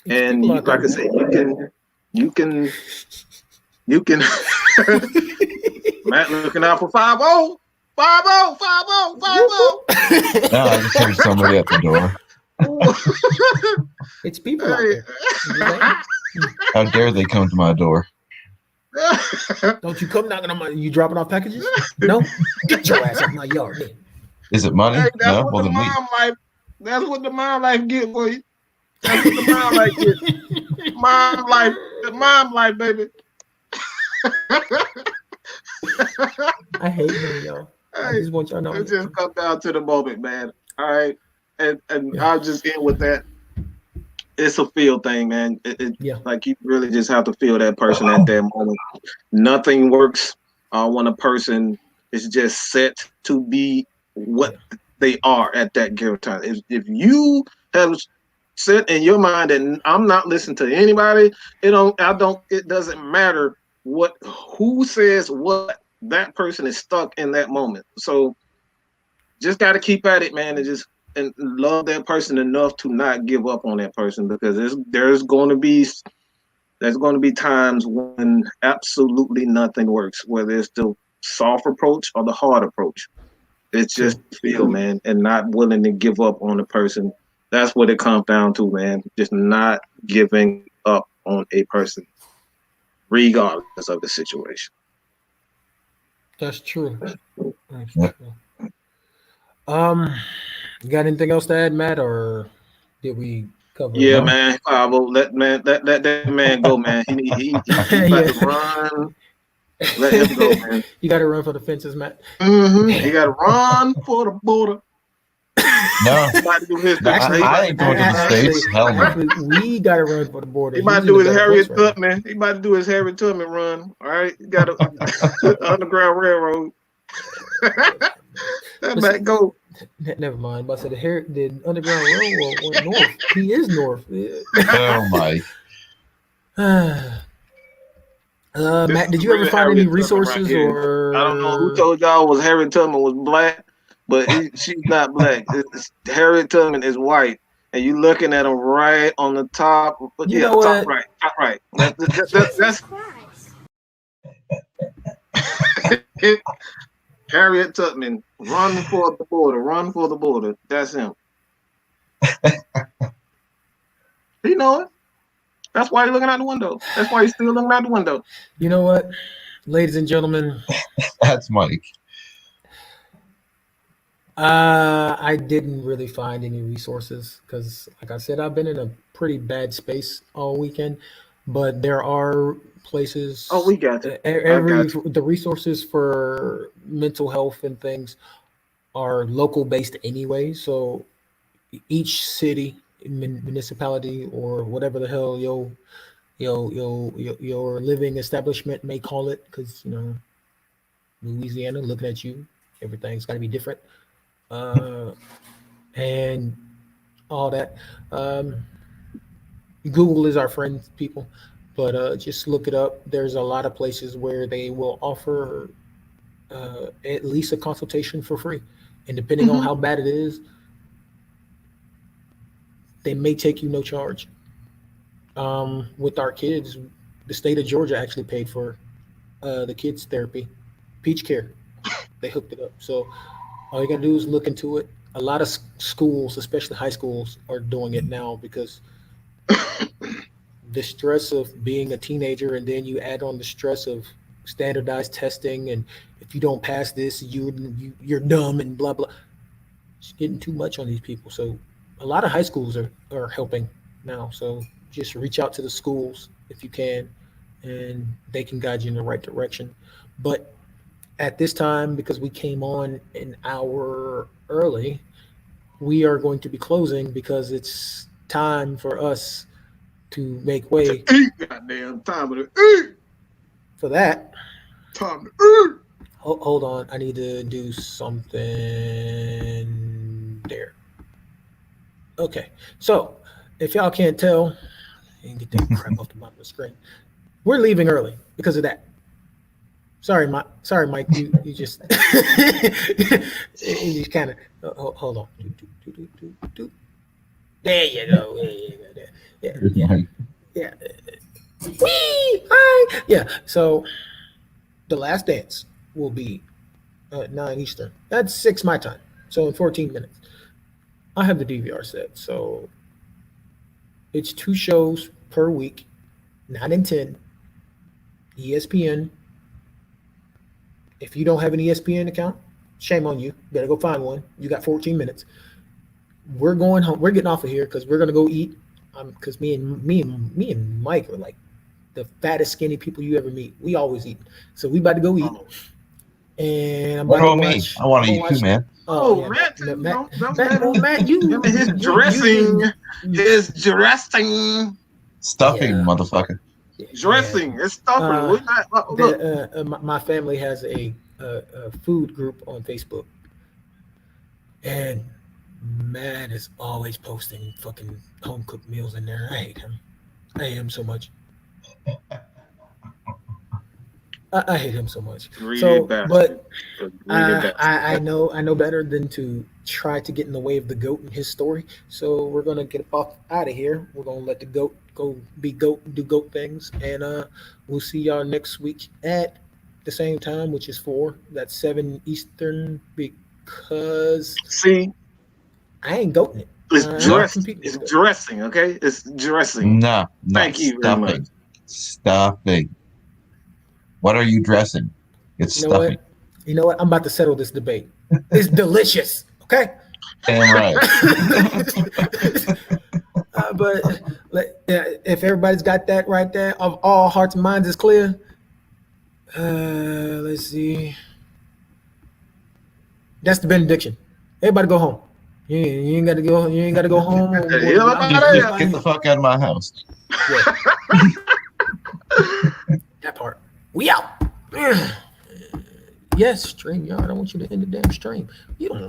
It's And people out there, like I man. said, you can Matt looking out for 5-0. 5-0, 5-0, 5-0. No, I just heard somebody at the door. It's people out Hey. there. How dare they come to my door? Don't you come knocking on my? You dropping off packages? No, get your ass out my yard, man. Is it money? Hey, that's No, what well the then leave. mom life. That's what the mom life get for you. That's what the mom life get. Mom life, the mom life, baby. I hate him, y'all. I Hey, just want y'all to know. it just comes down to the moment, man. All right, and Yeah. I'll just end with that. It's a feel thing, man. Yeah. Like you really just have to feel that person at that moment. Nothing works when a person is just set to be what they are at that given time. If you have set in your mind that I'm not listening to anybody, it doesn't matter who says what, that person is stuck in that moment. So just got to keep at it, man, and love that person enough to not give up on that person, because there's going to be times when absolutely nothing works, whether it's the soft approach or the hard approach. It's just feel, man, and not willing to give up on the person. That's what it comes down to, man. Just not giving up on a person, regardless of the situation. That's true. That's Yeah. true. You got anything else to add, Matt, or did we cover Yeah, it? No. man. Let that man go, man. He about to run. Let him go, man. You got to run for the fences, Matt. He got to run for the border. No. He about to do his. I ain't going to the States. Hell no. Actually, we got to run for the border. He about to He's in do a his better Harriet place right now. Tubman. He about to do his Harriet Tubman run. All right, he got a Underground Railroad. Let Matt go. Never mind. But I said the Underground Railroad went north. He is north. Oh my. Matt, did you ever Really find any Harriet Tubman resources here. or? I don't know who told y'all was Harriet Tubman was black, but she's not black. Harriet Tubman is white, and you looking at him right on the top. You Yeah, know top what? right, top right. That's Harriet Tubman. Run for the border. Run for the border. That's him. He know it. That's why he's looking out the window. That's why he's still looking out the window. You know what, ladies and gentlemen, That's Mike. I didn't really find any resources because, like I said, I've been in a pretty bad space all weekend. But there are places. Oh, we got you. The resources for mental health and things are local based anyway. So each city municipality or whatever the hell your living establishment may call it, because Louisiana looking at you, everything's got to be different, and all that. Um, Google is our friend, people, but just look it up. There's a lot of places where they will offer at least a consultation for free, and depending on Mhm. how bad it is, they may take you no charge. With our kids, the state of Georgia actually paid for the kids' therapy, Peach Care. They hooked it up. So all you gotta do is look into it. A lot of schools, especially high schools, are doing it now because the stress of being a teenager, and then you add on the stress of standardized testing, and if you don't pass this, you're dumb and blah blah. It's getting too much on these people. So a lot of high schools are helping now. So just reach out to the schools if you can, and they can guide you in the right direction. But at this time, because we came on an hour early, we are going to be closing because it's time for us to make way Eat, goddamn time to eat. for that. Time to eat. Hold on, I need to do something there. Okay, so if y'all can't tell, and get that crap off the bottom of the screen, we're leaving early because of that. Sorry, Mike. Sorry, Mike. You just you kind of hold on. There you go. Yeah, yeah, yeah. Wee! Hi! Yeah. So the last dance will be at 9 Eastern. That's 6 my time. So in 14 minutes. I have the DVR set. So it's 2 shows per week, 9 and 10. ESPN. If you don't have an ESPN account, shame on you. Better go find one. You got 14 minutes. We're going home. We're getting off of here because we're gonna go eat. Because me and Mike are like the fattest skinny people you ever meet. We always eat. So we about to go eat. Oh, And I'm What about to about me? watch. I want I'm to gonna eat too, watch. man. Oh oh yeah, Matt, too. Don't Matt, well, Matt, him and his dressing. His dressing. Stuffing, yeah, motherfucker. Dressing. It's stuffing. Uh, We're not, look. my family has a food group on Facebook, and Matt is always posting fucking home cooked meals in there. I hate him. I hate him so much. I hate him so much. Greedy So, bastard. but Greedy bastard. I know better than to try to get in the way of the goat and his story. So we're gonna get off out of here. We're gonna let the goat go be goat and do goat things, and we'll see y'all next week at the same time, which is 4. That's 7 Eastern, because See, I ain't goating it. it's I'm not dressed. competing It's with it. dressing. Okay, it's dressing. No, Thank you very much. stuffing. Stuffing. What are you dressing? It's You know stuffing. what? You know what? I'm about to settle this debate. It's delicious. Okay. Damn right. But if everybody's got that right there, of all hearts and minds is clear. Let's see. That's the benediction. Everybody go home. You ain't got to go. You ain't got to go home. Just get the fuck out of my house. Yeah. That part. We out. Yes, stream, y'all. I don't want you to end the damn stream. You don't